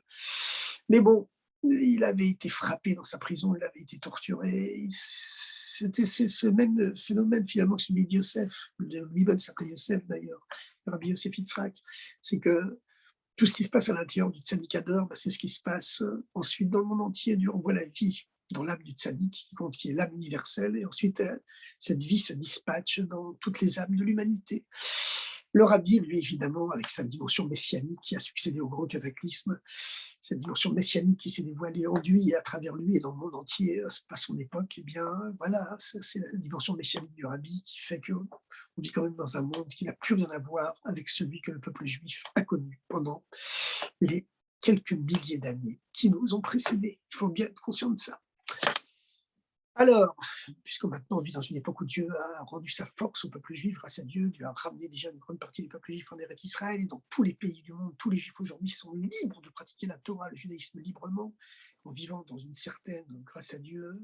Mais bon, il avait été frappé dans sa prison, il avait été torturé. C'était ce même phénomène finalement que celui de Yosef, lui-même s'appelait Yosef d'ailleurs, Rabbi Yosef Yitzhak, c'est que tout ce qui se passe à l'intérieur du tzaddik Hador, c'est ce qui se passe ensuite dans le monde entier. On voit la vie dans l'âme du tzaddik, qui est l'âme universelle, et ensuite cette vie se dispatche dans toutes les âmes de l'humanité. Le rabbi, lui, évidemment, avec sa dimension messianique qui a succédé au gros cataclysme, cette dimension messianique qui s'est dévoilée en lui et à travers lui et dans le monde entier à son époque, eh bien, voilà, c'est la dimension messianique du rabbi qui fait qu'on vit quand même dans un monde qui n'a plus rien à voir avec celui que le peuple juif a connu pendant les quelques milliers d'années qui nous ont précédés. Il faut bien être conscient de ça. Alors, puisque maintenant on vit dans une époque où Dieu a rendu sa force au peuple juif, grâce à Dieu, Dieu a ramené déjà une grande partie du peuple juif en Eretz Israël, et dans tous les pays du monde, tous les juifs aujourd'hui sont libres de pratiquer la Torah, le judaïsme librement, en vivant dans une certaine, grâce à Dieu,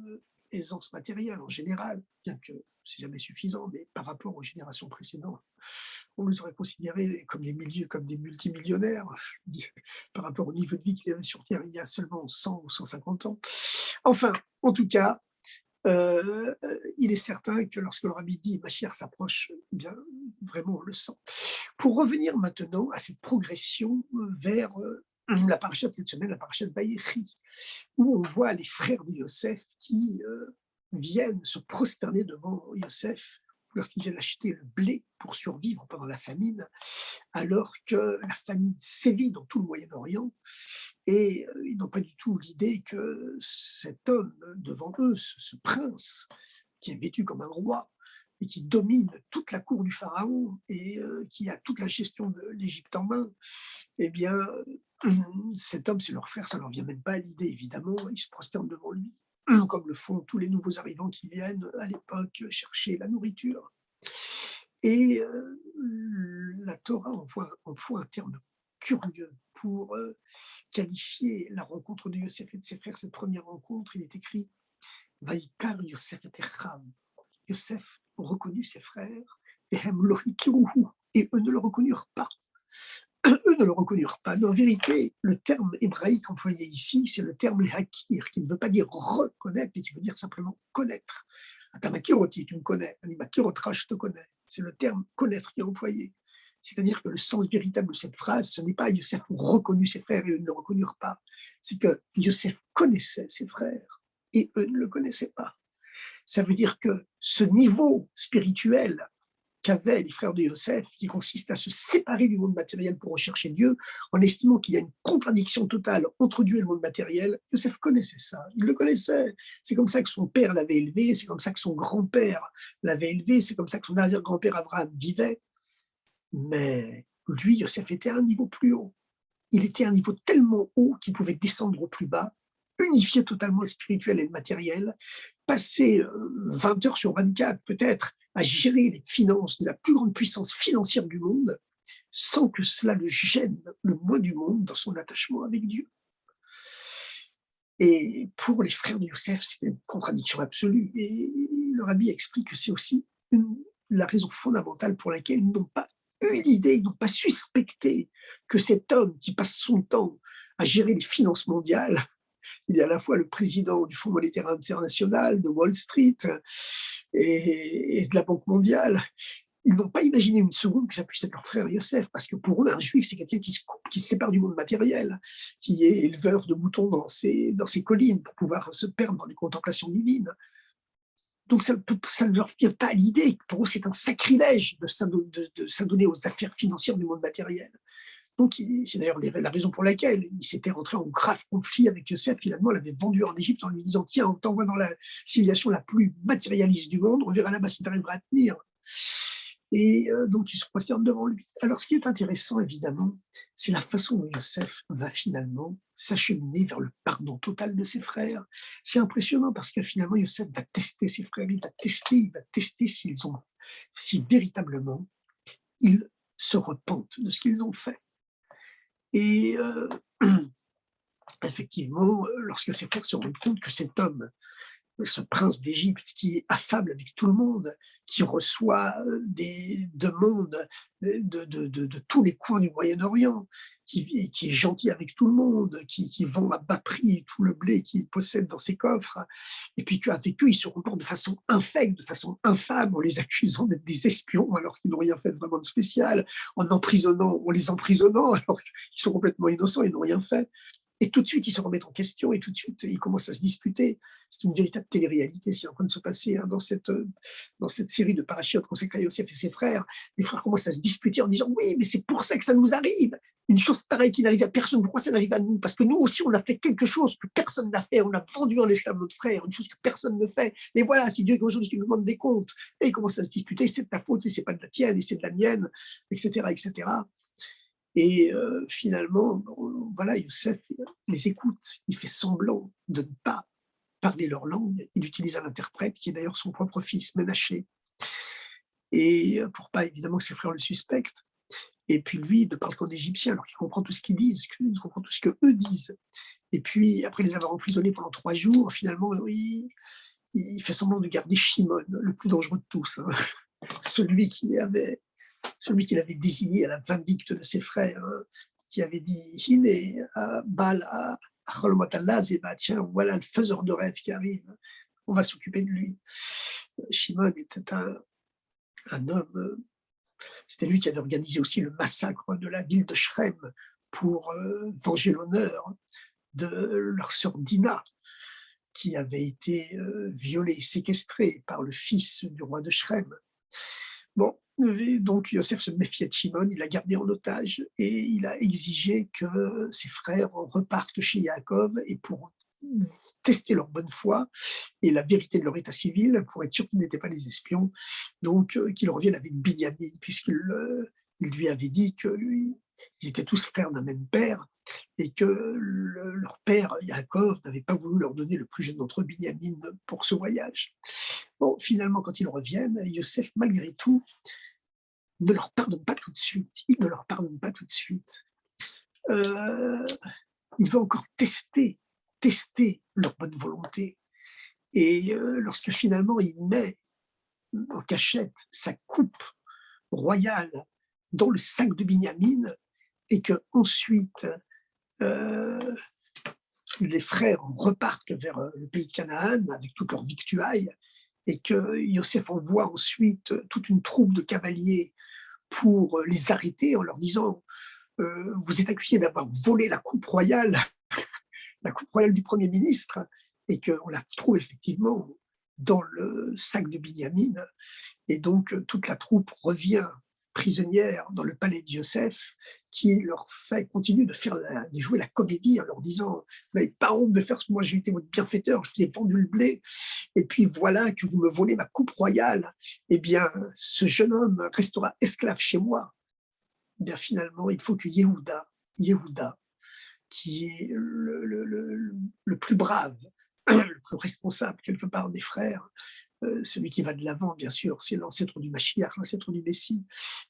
aisance matérielle en général, bien que c'est jamais suffisant, mais par rapport aux générations précédentes, on les aurait considérés comme des multimillionnaires, par rapport au niveau de vie qu'il y avait sur Terre il y a seulement 100 ou 150 ans. Enfin, en tout cas, il est certain que lorsque le rabbi dit Mashiach s'approche, eh bien, vraiment on le sent. Pour revenir maintenant à cette progression vers la paracha de cette semaine, la paracha de Vayechi, où on voit les frères de Yosef qui viennent se prosterner devant Yosef lorsqu'ils viennent acheter le blé pour survivre pendant la famine, alors que la famine sévit dans tout le Moyen-Orient. Et ils n'ont pas du tout l'idée que cet homme devant eux, ce prince qui est vêtu comme un roi et qui domine toute la cour du pharaon et qui a toute la gestion de l'Égypte en main, eh bien, cet homme, c'est leur frère, ça ne leur vient même pas à l'idée, évidemment, ils se prosternent devant lui, comme le font tous les nouveaux arrivants qui viennent à l'époque chercher la nourriture. Et la Torah emploie un terme curieux pour qualifier la rencontre de Yosef et de ses frères. Cette première rencontre, il est écrit Vaikar Yosef et Echav. Yosef reconnut ses frères et et eux ne le reconnurent pas. Eux ne le reconnurent pas. Mais en vérité, le terme hébraïque employé ici, c'est le terme hakir, qui ne veut pas dire reconnaître, mais qui veut dire simplement connaître. Atamakiroti, tu me connais. Animakirotra, je te connais. C'est le terme connaître qui est employé. C'est-à-dire que le sens véritable de cette phrase, ce n'est pas Yosef reconnu ses frères et eux ne le reconnurent pas. C'est que Yosef connaissait ses frères et eux ne le connaissaient pas. Ça veut dire que ce niveau spirituel qu'avaient les frères de Yosef, qui consiste à se séparer du monde matériel pour rechercher Dieu, en estimant qu'il y a une contradiction totale entre Dieu et le monde matériel, Yosef connaissait ça, il le connaissait. C'est comme ça que son père l'avait élevé, c'est comme ça que son grand-père l'avait élevé, c'est comme ça que son arrière-grand-père Abraham vivait. Mais lui, Yosef était à un niveau plus haut. il était à un niveau tellement haut qu'il pouvait descendre au plus bas, unifier totalement le spirituel et le matériel, passer 20 heures sur 24 peut-être à gérer les finances de la plus grande puissance financière du monde, sans que cela le gêne le moins du monde dans son attachement avec Dieu. Et pour les frères de Yosef, c'était une contradiction absolue. Et le rabbi explique que c'est aussi la raison fondamentale pour laquelle ils n'ont pas eu l'idée, ils n'ont pas suspecté que cet homme qui passe son temps à gérer les finances mondiales, il est à la fois le président du Fonds monétaire international, de Wall Street et de la Banque mondiale. Ils n'ont pas imaginé une seconde que ça puisse être leur frère Yosef, parce que pour eux, un juif, c'est quelqu'un qui se sépare du monde matériel, qui est éleveur de moutons dans ses collines pour pouvoir se perdre dans les contemplations divines. Donc ça ne leur vient pas à l'idée. Pour eux, c'est un sacrilège de s'adonner aux affaires financières du monde matériel. Donc c'est d'ailleurs la raison pour laquelle il s'était rentré en grave conflit avec Yosef. Finalement, il l'avait vendu en Égypte en lui disant: tiens, on t'envoie dans la civilisation la plus matérialiste du monde, on verra là-bas si tu arriveras à tenir. Et donc, ils se prosternent devant lui. Alors, ce qui est intéressant, évidemment, c'est la façon dont Yosef va finalement s'acheminer vers le pardon total de ses frères. C'est impressionnant parce que finalement, Yosef va tester ses frères, il va tester si véritablement ils se repentent de ce qu'ils ont fait. Et effectivement, lorsque ses frères se rendent compte que cet homme, ce prince d'Égypte qui est affable avec tout le monde, qui reçoit des demandes de tous les coins du Moyen-Orient, qui est gentil avec tout le monde, qui vend à bas prix tout le blé qu'il possède dans ses coffres, et puis qu'avec eux, il se comporte de façon infecte, de façon infâme, en les accusant d'être des espions alors qu'ils n'ont rien fait vraiment de spécial, en les emprisonnant alors qu'ils sont complètement innocents, ils n'ont rien fait. Et tout de suite, ils se remettent en question et tout de suite, ils commencent à se disputer. C'est une véritable télé-réalité, c'est en train de se passer dans cette série de parachutes consacrés à Yosef et ses frères. Les frères commencent à se disputer en disant: oui, mais c'est pour ça que ça nous arrive. Une chose pareille qui n'arrive à personne, pourquoi ça n'arrive à nous? Parce que nous aussi, on a fait quelque chose que personne n'a fait. On a vendu en esclave notre frère, une chose que personne ne fait. Et voilà, si Dieu aujourd'hui nous demande des comptes, et ils commencent à se disputer, c'est de ta faute, et c'est pas de la tienne, et c'est de la mienne, etc., etc. Et finalement, voilà, Yosef les écoute, il fait semblant de ne pas parler leur langue, il utilise un interprète qui est d'ailleurs son propre fils, Ménaché, et pour pas évidemment que ses frères le suspectent. Et puis lui, il ne parle qu'en égyptien, alors qu'il comprend tout ce qu'ils disent, il comprend tout ce qu'eux disent. Et puis, après les avoir emprisonnés pendant 3 jours, finalement, il fait semblant de garder Shimon, le plus dangereux de tous, hein, celui qu'il avait désigné à la vindicte de ses frères, hein, qui avait dit: Hine, Baal, tiens, voilà le faiseur de rêves qui arrive, on va s'occuper de lui. Shimon était un homme, c'était lui qui avait organisé aussi le massacre de la ville de Shrem pour venger l'honneur de leur sœur Dina, qui avait été violée et séquestrée par le fils du roi de Shrem. Bon, donc Yosef se méfiait de Shimon, il l'a gardé en otage et il a exigé que ses frères repartent chez Yaakov et pour tester leur bonne foi et la vérité de leur état civil, pour être sûr qu'ils n'étaient pas des espions, donc qu'ils reviennent avec Binyamin, puisqu'il il lui avait dit qu'ils étaient tous frères d'un même père et que leur père, Yaakov, n'avait pas voulu leur donner le plus jeune d'entre eux, Binyamin, pour ce voyage. Bon, finalement, quand ils reviennent, Yosef, malgré tout, ne leur pardonne pas tout de suite. Il ne leur pardonne pas tout de suite. Il veut encore tester leur bonne volonté. Et lorsque finalement il met en cachette sa coupe royale dans le sac de Binyamin, et que ensuite les frères repartent vers le pays de Canaan avec toutes leurs victuailles, et que Yosef envoie ensuite toute une troupe de cavaliers pour les arrêter en leur disant: vous êtes accusés d'avoir volé la coupe royale du Premier ministre, et qu'on la trouve effectivement dans le sac de Binyamin. Et donc toute la troupe revient prisonnière dans le palais de Yosef, qui leur continue de jouer la comédie en leur disant: vous n'avez pas honte de faire ce que moi j'ai été votre bienfaiteur, je vous ai vendu le blé, et puis voilà que vous me volez ma coupe royale, eh bien ce jeune homme restera esclave chez moi. Eh bien finalement, il faut que Yehuda qui est le plus brave, le plus responsable quelque part des frères, celui qui va de l'avant, bien sûr, c'est l'ancêtre du Mashiach, l'ancêtre du Messie.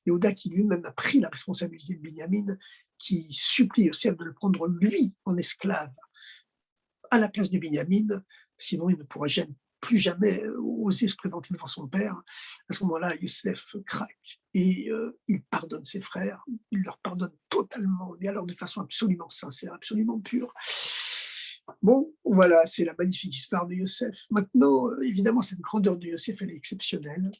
Yehuda qui lui-même a pris la responsabilité de Binyamin, qui supplie Yosef de le prendre lui en esclave à la place de Binyamin, sinon il ne pourra plus jamais oser se présenter devant son père. À ce moment-là, Yosef craque et il pardonne ses frères, il leur pardonne totalement, et alors de façon absolument sincère, absolument pure. Bon, voilà, c'est la magnifique histoire de Yosef. Maintenant, évidemment, cette grandeur de Yosef, elle est exceptionnelle.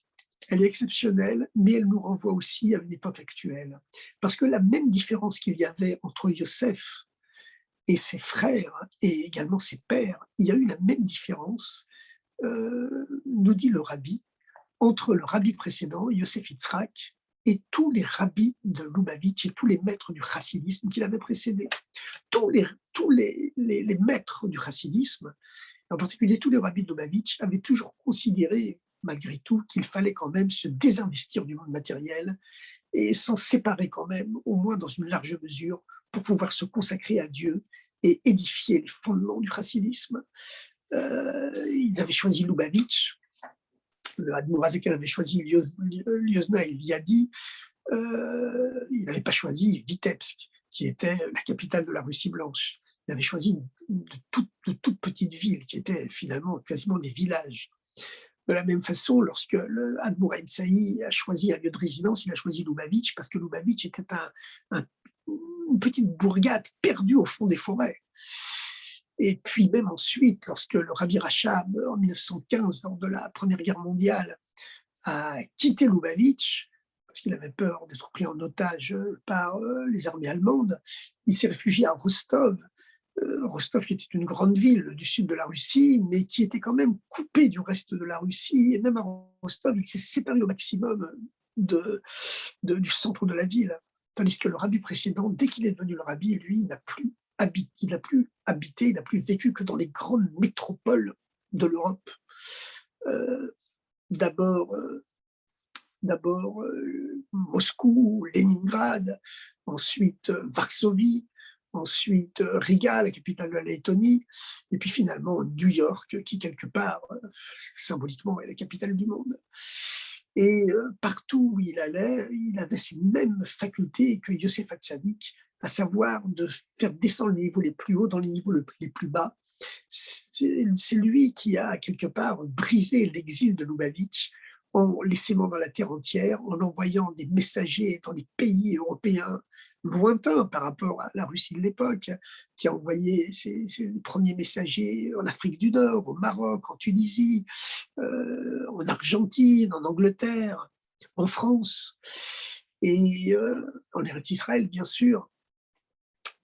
Elle est exceptionnelle, mais elle nous renvoie aussi à une époque actuelle. Parce que la même différence qu'il y avait entre Yosef et ses frères, et également ses pères, il y a eu la même différence, nous dit le rabbi, entre le rabbi précédent, Yosef Yitzhak, et tous les rabbis de Lubavitch et tous les maîtres du chassidisme qui l'avaient précédé. Tous les maîtres du chassidisme, en particulier tous les rabbis de Lubavitch, avaient toujours considéré, malgré tout, qu'il fallait quand même se désinvestir du monde matériel et s'en séparer quand même, au moins dans une large mesure, pour pouvoir se consacrer à Dieu et édifier les fondements du chassidisme. Ils avaient choisi Lubavitch, le Admour Azakel avait choisi Liozna et Liadi, il n'avait pas choisi Vitebsk, qui était la capitale de la Russie blanche. Il avait choisi de toutes petites villes, qui étaient finalement quasiment des villages. De la même façon, lorsque le Admour Haïm a choisi un lieu de résidence, il a choisi Lubavitch, parce que Lubavitch était une petite bourgade perdue au fond des forêts. Et puis même ensuite, lorsque le Rabbi Rachab, en 1915, lors de la Première Guerre mondiale, a quitté Lubavitch, parce qu'il avait peur d'être pris en otage par les armées allemandes, il s'est réfugié à Rostov. Rostov, qui était une grande ville du sud de la Russie, mais qui était quand même coupée du reste de la Russie. Et même à Rostov, il s'est séparé au maximum du centre de la ville. Tandis que le rabbi précédent, dès qu'il est devenu le rabbi, lui, n'a plus habité, il n'a plus vécu que dans les grandes métropoles de l'Europe. D'abord Moscou, Leningrad, ensuite Varsovie, ensuite Riga, la capitale de la Lettonie, et puis finalement New York, qui quelque part, symboliquement, est la capitale du monde. Et partout où il allait, il avait ces mêmes facultés que Yosef Hatzadik, à savoir de faire descendre les niveaux les plus hauts dans les niveaux les plus bas. C'est lui qui a quelque part brisé l'exil de Lubavitch en l'essaimant dans la terre entière, en envoyant des messagers dans les pays européens lointains par rapport à la Russie de l'époque, qui a envoyé ses premiers messagers en Afrique du Nord, au Maroc, en Tunisie, en Argentine, en Angleterre, en France, et en Eretz Israël, bien sûr.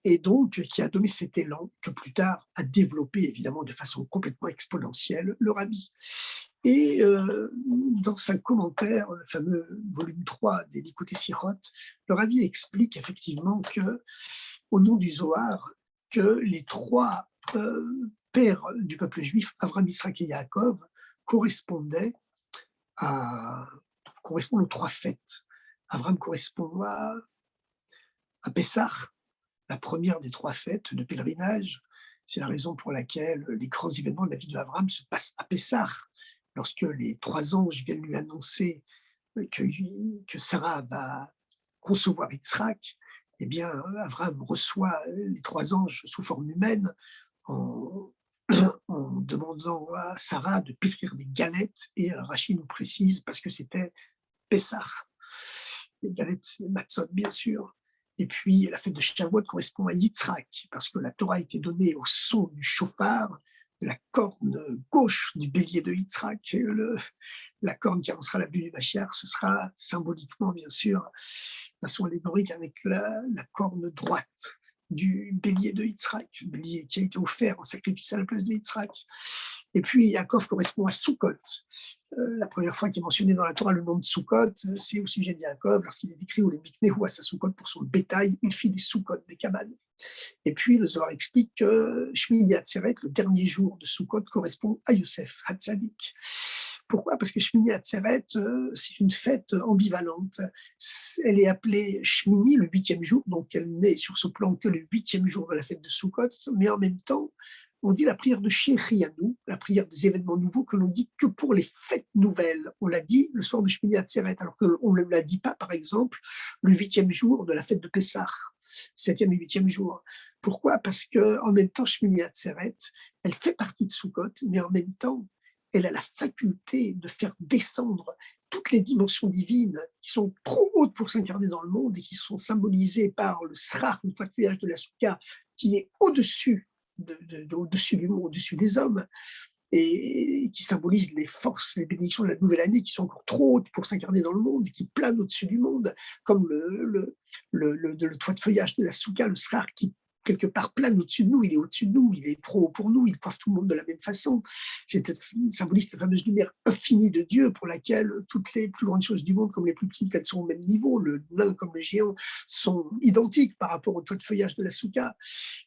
Et donc, qui a donné cet élan que plus tard a développé, évidemment, de façon complètement exponentielle, le rabbi. Et dans un commentaire, le fameux volume 3 des Likutei Sirot, le rabbi explique effectivement que, au nom du Zohar, que les trois pères du peuple juif, Abraham, Isaac et Yaakov, correspondent aux trois fêtes. Abraham correspond à Pessah, la première des trois fêtes de pèlerinage. C'est la raison pour laquelle les grands événements de la vie d'Abraham se passent à Pessah, lorsque les trois anges viennent lui annoncer que Sarah va concevoir Yitzhak. Eh bien, Abraham reçoit les trois anges sous forme humaine en, en demandant à Sarah de pétrir des galettes, et Rachid nous précise parce que c'était Pessah. Les galettes, les matzot, bien sûr. Et puis, la fête de Shavuot correspond à Yitzhak, parce que la Torah a été donnée au son du chauffard, de la corne gauche du bélier de Yitzhak. Et la corne qui annoncera la venue du Mashiach, ce sera symboliquement, bien sûr, de façon allégorique, avec la corne droite du bélier de Yitzhak, bélier qui a été offert en sacrifice à la place de Yitzhak. Et puis, Yaakov correspond à Sukkot. La première fois qu'il est mentionné dans la Torah le nom de Sukkot, c'est au sujet de Yaakov, lorsqu'il est décrit où les Miknehu à sa Sukkot pour son bétail, il fit des Sukkot, des cabanes. Et puis, le Zohar explique que Shmini Atzeret, le dernier jour de Sukkot, correspond à Yosef Hatzadik. Pourquoi? Parce que Shmini Atzeret, c'est une fête ambivalente. Elle est appelée Shmini, le 8e jour, donc elle n'est sur ce plan que le 8e jour de la fête de Sukkot, mais en même temps, on dit la prière de Shechianu, la prière des événements nouveaux, que l'on dit que pour les fêtes nouvelles. On l'a dit le soir de Shmini Atzeret, alors qu'on ne l'a dit pas, par exemple, le 8e jour de la fête de Pessah, 7e et 8e jour. Pourquoi? Parce qu'en même temps, Shmini Atzeret, elle fait partie de Sukkot, mais en même temps, elle a la faculté de faire descendre toutes les dimensions divines qui sont trop hautes pour s'incarner dans le monde et qui sont symbolisées par le srar, le toit de la souka, qui est au-dessus au-dessus du monde, au-dessus des hommes, et qui symbolise les forces, les bénédictions de la nouvelle année qui sont encore trop hautes pour s'incarner dans le monde, et qui planent au-dessus du monde, comme le toit de feuillage de la souka, le srar, qui quelque part plane au-dessus de nous, il est au-dessus de nous, il est trop haut pour nous, il coiffe tout le monde de la même façon. Il symbolise la fameuse lumière infinie de Dieu pour laquelle toutes les plus grandes choses du monde, comme les plus petites, elles sont au même niveau, le nain comme le géant sont identiques par rapport au toit de feuillage de la souka.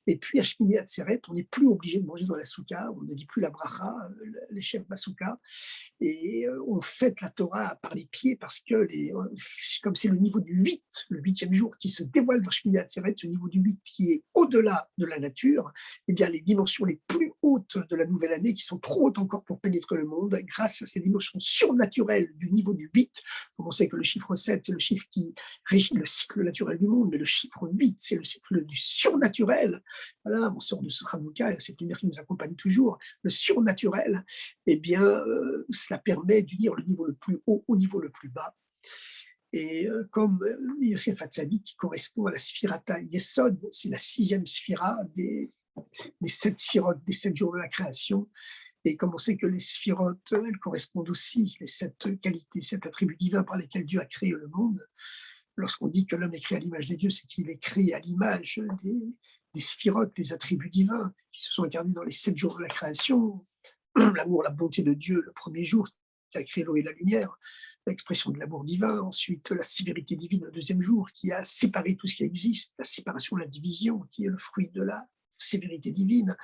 Et puis à Shmini Atzeret, on n'est plus obligé de manger dans la souka, on ne dit plus la bracha, les chefs basouka, et on fête la Torah par les pieds parce que comme c'est le niveau du 8, le 8e jour qui se dévoile dans Shmini Atzeret, ce niveau du 8 qui est au-delà de la nature, eh bien les dimensions les plus hautes de la nouvelle année, qui sont trop hautes encore pour pénétrer le monde, grâce à ces dimensions surnaturelles du niveau du 8, comme on sait que le chiffre 7, c'est le chiffre qui régit le cycle naturel du monde, mais le chiffre 8, c'est le cycle du surnaturel. Voilà, on sort de ce Hanouka, cette lumière qui nous accompagne toujours, le surnaturel, eh bien, cela permet d'unir le niveau le plus haut au niveau le plus bas. Et comme Yosef Hatzadik, qui correspond à la Sphirata Yesod, c'est la 6e Sphira des 7 sphirotes, des 7 jours de la création. Et comme on sait que les sphirotes, elles correspondent aussi, les 7 qualités, 7 attributs divins par lesquels Dieu a créé le monde. Lorsqu'on dit que l'homme est créé à l'image de Dieu, c'est qu'il est créé à l'image des sphirotes, des attributs divins qui se sont incarnés dans les 7 jours de la création. L'amour, la bonté de Dieu, le premier jour, qui a créé l'eau et la lumière, l'expression de l'amour divin, ensuite la sévérité divine, le deuxième jour, qui a séparé tout ce qui existe, la séparation, la division, qui est le fruit de la sévérité divine,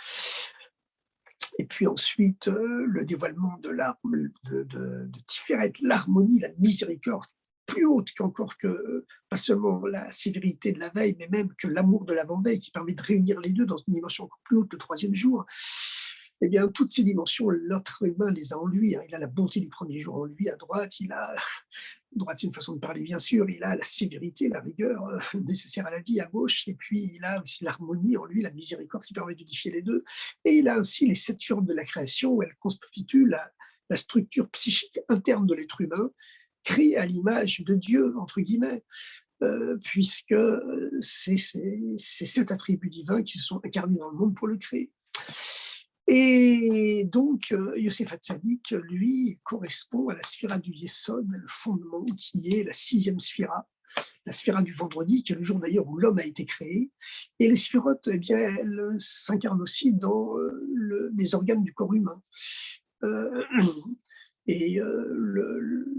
et puis ensuite le dévoilement de Tiferet, l'harmonie, la miséricorde, plus haute qu'encore que, pas seulement la sévérité de la veille, mais même que l'amour de l'avant-veille, qui permet de réunir les deux dans une dimension encore plus haute, le troisième jour. Eh bien, toutes ces dimensions, l'être humain les a en lui. Il a la bonté du premier jour en lui, à droite, droite c'est une façon de parler bien sûr, il a la sévérité, la rigueur nécessaire à la vie à gauche, et puis il a aussi l'harmonie en lui, la miséricorde qui permet d'unifier les deux, et il a ainsi les 7 formes de la création, où elles constituent la structure psychique interne de l'être humain, créée à l'image de Dieu, entre guillemets, puisque c'est cet attribut divin qui se sont incarnés dans le monde pour le créer. Et donc, Yosef Hatzadik, lui, correspond à la sphira du Yesod, le fondement, qui est la 6e sphira, la sphira du vendredi, qui est le jour d'ailleurs où l'homme a été créé. Et les sphirotes, eh bien, elles s'incarnent aussi dans les organes du corps humain. Et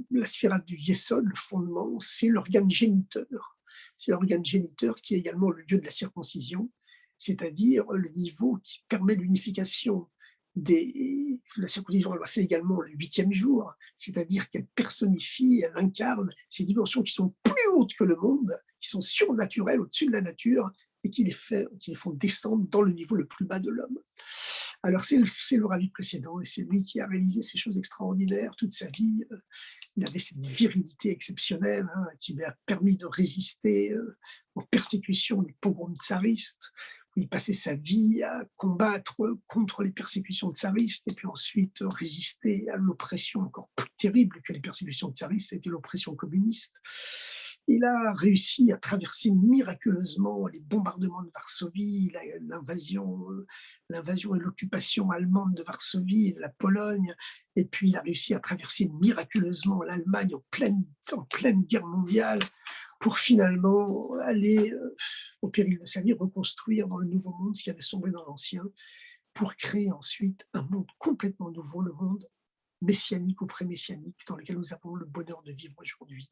la sphira du Yesod, le fondement, c'est l'organe géniteur. C'est l'organe géniteur qui est également le lieu de la circoncision, c'est-à-dire le niveau qui permet l'unification la circoncision, elle l'a fait également le 8e jour, c'est-à-dire qu'elle personnifie, elle incarne ces dimensions qui sont plus hautes que le monde, qui sont surnaturelles, au-dessus de la nature, et qui les font descendre dans le niveau le plus bas de l'homme. Alors c'est le Ravi précédent, et c'est lui qui a réalisé ces choses extraordinaires toute sa vie. Il avait cette virilité exceptionnelle qui lui a permis de résister aux persécutions des pogroms tsaristes. Il passait sa vie à combattre contre les persécutions tsaristes et puis ensuite résister à l'oppression encore plus terrible que les persécutions tsaristes, c'était l'oppression communiste. Il a réussi à traverser miraculeusement les bombardements de Varsovie, l'invasion et l'occupation allemande de Varsovie et de la Pologne, et puis il a réussi à traverser miraculeusement l'Allemagne en pleine guerre mondiale, pour finalement aller, au péril de sa vie, reconstruire dans le nouveau monde ce qui avait sombré dans l'ancien, pour créer ensuite un monde complètement nouveau, le monde messianique ou pré-messianique, dans lequel nous avons le bonheur de vivre aujourd'hui,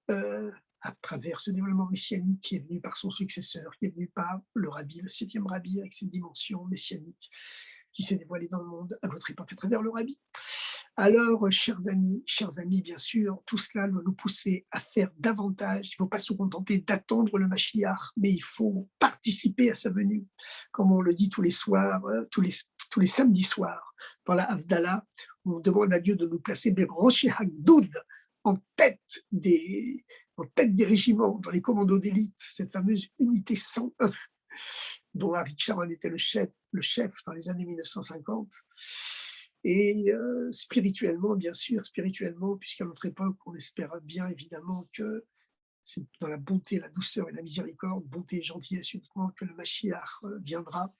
à travers ce développement messianique qui est venu par son successeur, qui est venu par le Rabbi, le 7e Rabbi, avec ses dimensions messianiques, qui s'est dévoilé dans le monde à notre époque à travers le Rabbi. Alors, chers amis, bien sûr, tout cela doit nous pousser à faire davantage. Il ne faut pas se contenter d'attendre le Mashiach, mais il faut participer à sa venue. Comme on le dit tous les soirs, tous les samedis soirs, dans la Havdalah, on demande à Dieu de nous placer des Rosh Hagdoud en tête des régiments, dans les commandos d'élite, cette fameuse unité 101 dont Arik Sharon était le chef dans les années 1950. Et spirituellement, bien sûr, spirituellement, puisqu'à notre époque, on espère bien évidemment que c'est dans la bonté, la douceur et la miséricorde, bonté et gentillesse uniquement, que le Mashiach viendra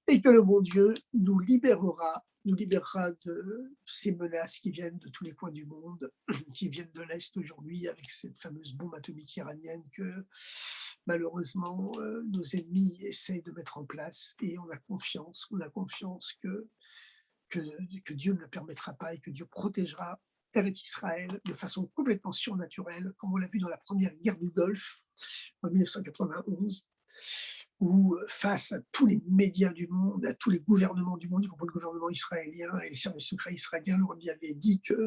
et que le bon Dieu nous libérera de ces menaces qui viennent de tous les coins du monde, qui viennent de l'Est aujourd'hui avec cette fameuse bombe atomique iranienne que malheureusement nos ennemis essayent de mettre en place, et on a confiance que Dieu ne le permettra pas et que Dieu protégera Eretz Israël de façon complètement surnaturelle, comme on l'a vu dans la première guerre du Golfe en 1991, où face à tous les médias du monde, à tous les gouvernements du monde, y compris le gouvernement israélien et les services secrets israéliens, le Rabbi avait dit que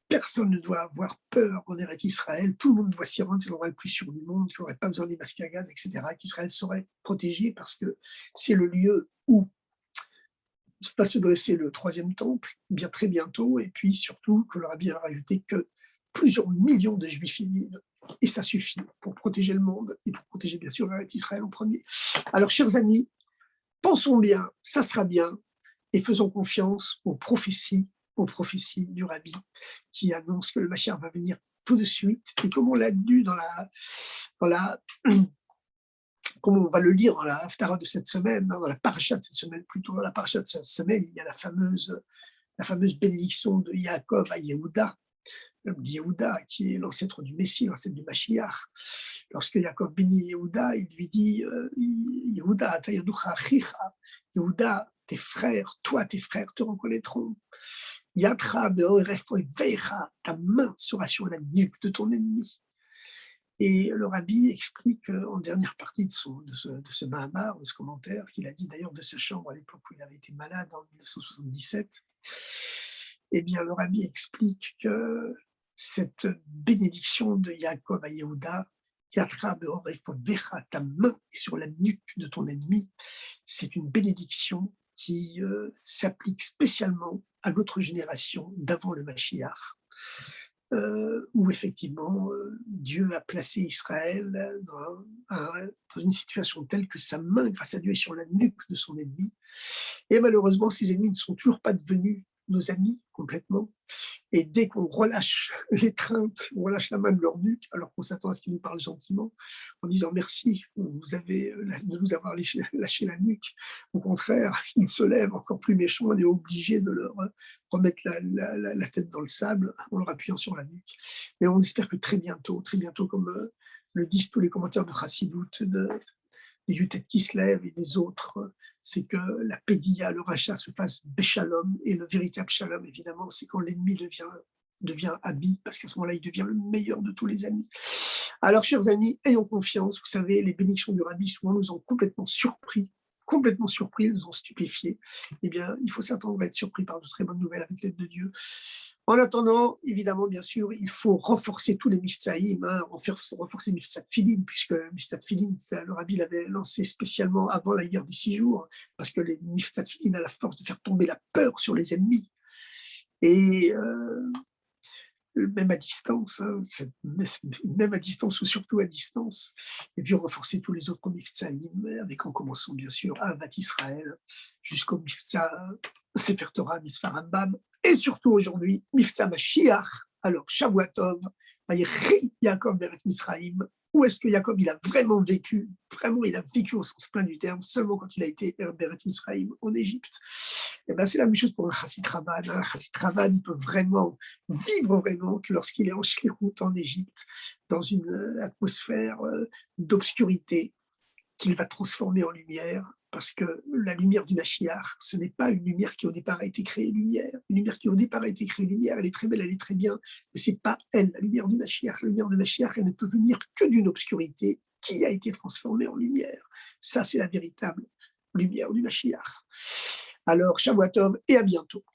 personne ne doit avoir peur en Eretz Israël, tout le monde doit s'y rendre, c'est l'endroit le plus sûr du monde, qu'il n'y aurait pas besoin des masques à gaz, etc., qu'Israël serait protégé parce que c'est le lieu où va se dresser le troisième temple, bien très bientôt, et puis surtout que le Rabbi a rajouté que plusieurs millions de Juifs y vivent, et ça suffit pour protéger le monde, et pour protéger bien sûr Israël en premier. Alors, chers amis, pensons bien, ça sera bien, et faisons confiance aux prophéties du Rabbi, qui annonce que le Mashiach va venir tout de suite, et comme on l'a lu comme on va le lire dans la Haftara de cette semaine, dans la paracha de cette semaine, plutôt dans la paracha de cette semaine, il y a la fameuse bénédiction de Yaakov à Yehuda, qui est l'ancêtre du Messie, l'ancêtre du Mashiach. Lorsque Yaakov bénit Yehuda, il lui dit Yehuda, Yehuda, tes frères te reconnaîtront. Yatra be'orefoivecha, ta main sera sur la nuque de ton ennemi. Et le Rabbi explique en dernière partie de ce Mahamar, de ce commentaire, qu'il a dit d'ailleurs de sa chambre à l'époque où il avait été malade en 1977, eh bien le Rabbi explique que cette bénédiction de Yaakov à Yehuda, Yatra be'orefoivecha, ta main est sur la nuque de ton ennemi, c'est une bénédiction qui s'applique spécialement à notre génération d'avant le Mashiach. Où effectivement Dieu a placé Israël dans une situation telle que sa main, grâce à Dieu, est sur la nuque de son ennemi. Et malheureusement, ces ennemis ne sont toujours pas devenus nos amis complètement. Et dès qu'on relâche l'étreinte, on relâche la main de leur nuque, alors qu'on s'attend à ce qu'ils nous parlent gentiment, en disant merci de nous avoir lâché la nuque. Au contraire, ils se lèvent encore plus méchants, on est obligé de leur remettre la tête dans le sable en leur appuyant sur la nuque. Mais on espère que très bientôt, comme le disent tous les commentaires de Chassidut, de Yutet Kislev et des autres, c'est que la pédia, le rachat se fasse béchalom, et le véritable shalom, évidemment, c'est quand l'ennemi devient Abi, parce qu'à ce moment-là, il devient le meilleur de tous les amis. Alors, chers amis, ayons confiance. Vous savez, les bénédictions du Rabbi souvent nous ont complètement surpris, nous ont stupéfiés. Eh bien, il faut s'attendre à être surpris par de très bonnes nouvelles avec l'aide de Dieu. En attendant, évidemment, bien sûr, il faut renforcer tous les Mifsaïm, renforcer Mifsat Filin, puisque Mifsat Filin, le Rabbi l'avait lancé spécialement avant la guerre des 6 jours, parce que les Mifsat Filin a la force de faire tomber la peur sur les ennemis. Et même à distance, même à distance ou surtout à distance, et puis renforcer tous les autres Mifsaïm, en commençant bien sûr à Avat Israël, jusqu'au Mifsa Sefer Torah, Mifsa Rambam, et surtout aujourd'hui, Mifsa Mashiach. Alors, Shavua Tov, Vayechi Yaakov Beretz Misraïm. Où est-ce que Yaakov il a vraiment vécu? Vraiment, il a vécu au sens plein du terme, seulement quand il a été Beretz Misraïm en Égypte. Et ben, c'est la même chose pour un Chassid Ravan. Un Chassid Ravan, il peut vraiment vivre vraiment que lorsqu'il est en Shlichut en Égypte, dans une atmosphère d'obscurité, qu'il va transformer en lumière, parce que la lumière du Mashiach, ce n'est pas une lumière qui au départ a été créée lumière. Une lumière qui au départ a été créée lumière, elle est très belle, elle est très bien, mais ce n'est pas elle, la lumière du Mashiach. La lumière du Mashiach, elle ne peut venir que d'une obscurité qui a été transformée en lumière. Ça, c'est la véritable lumière du Mashiach. Alors, Shavua Tov et à bientôt.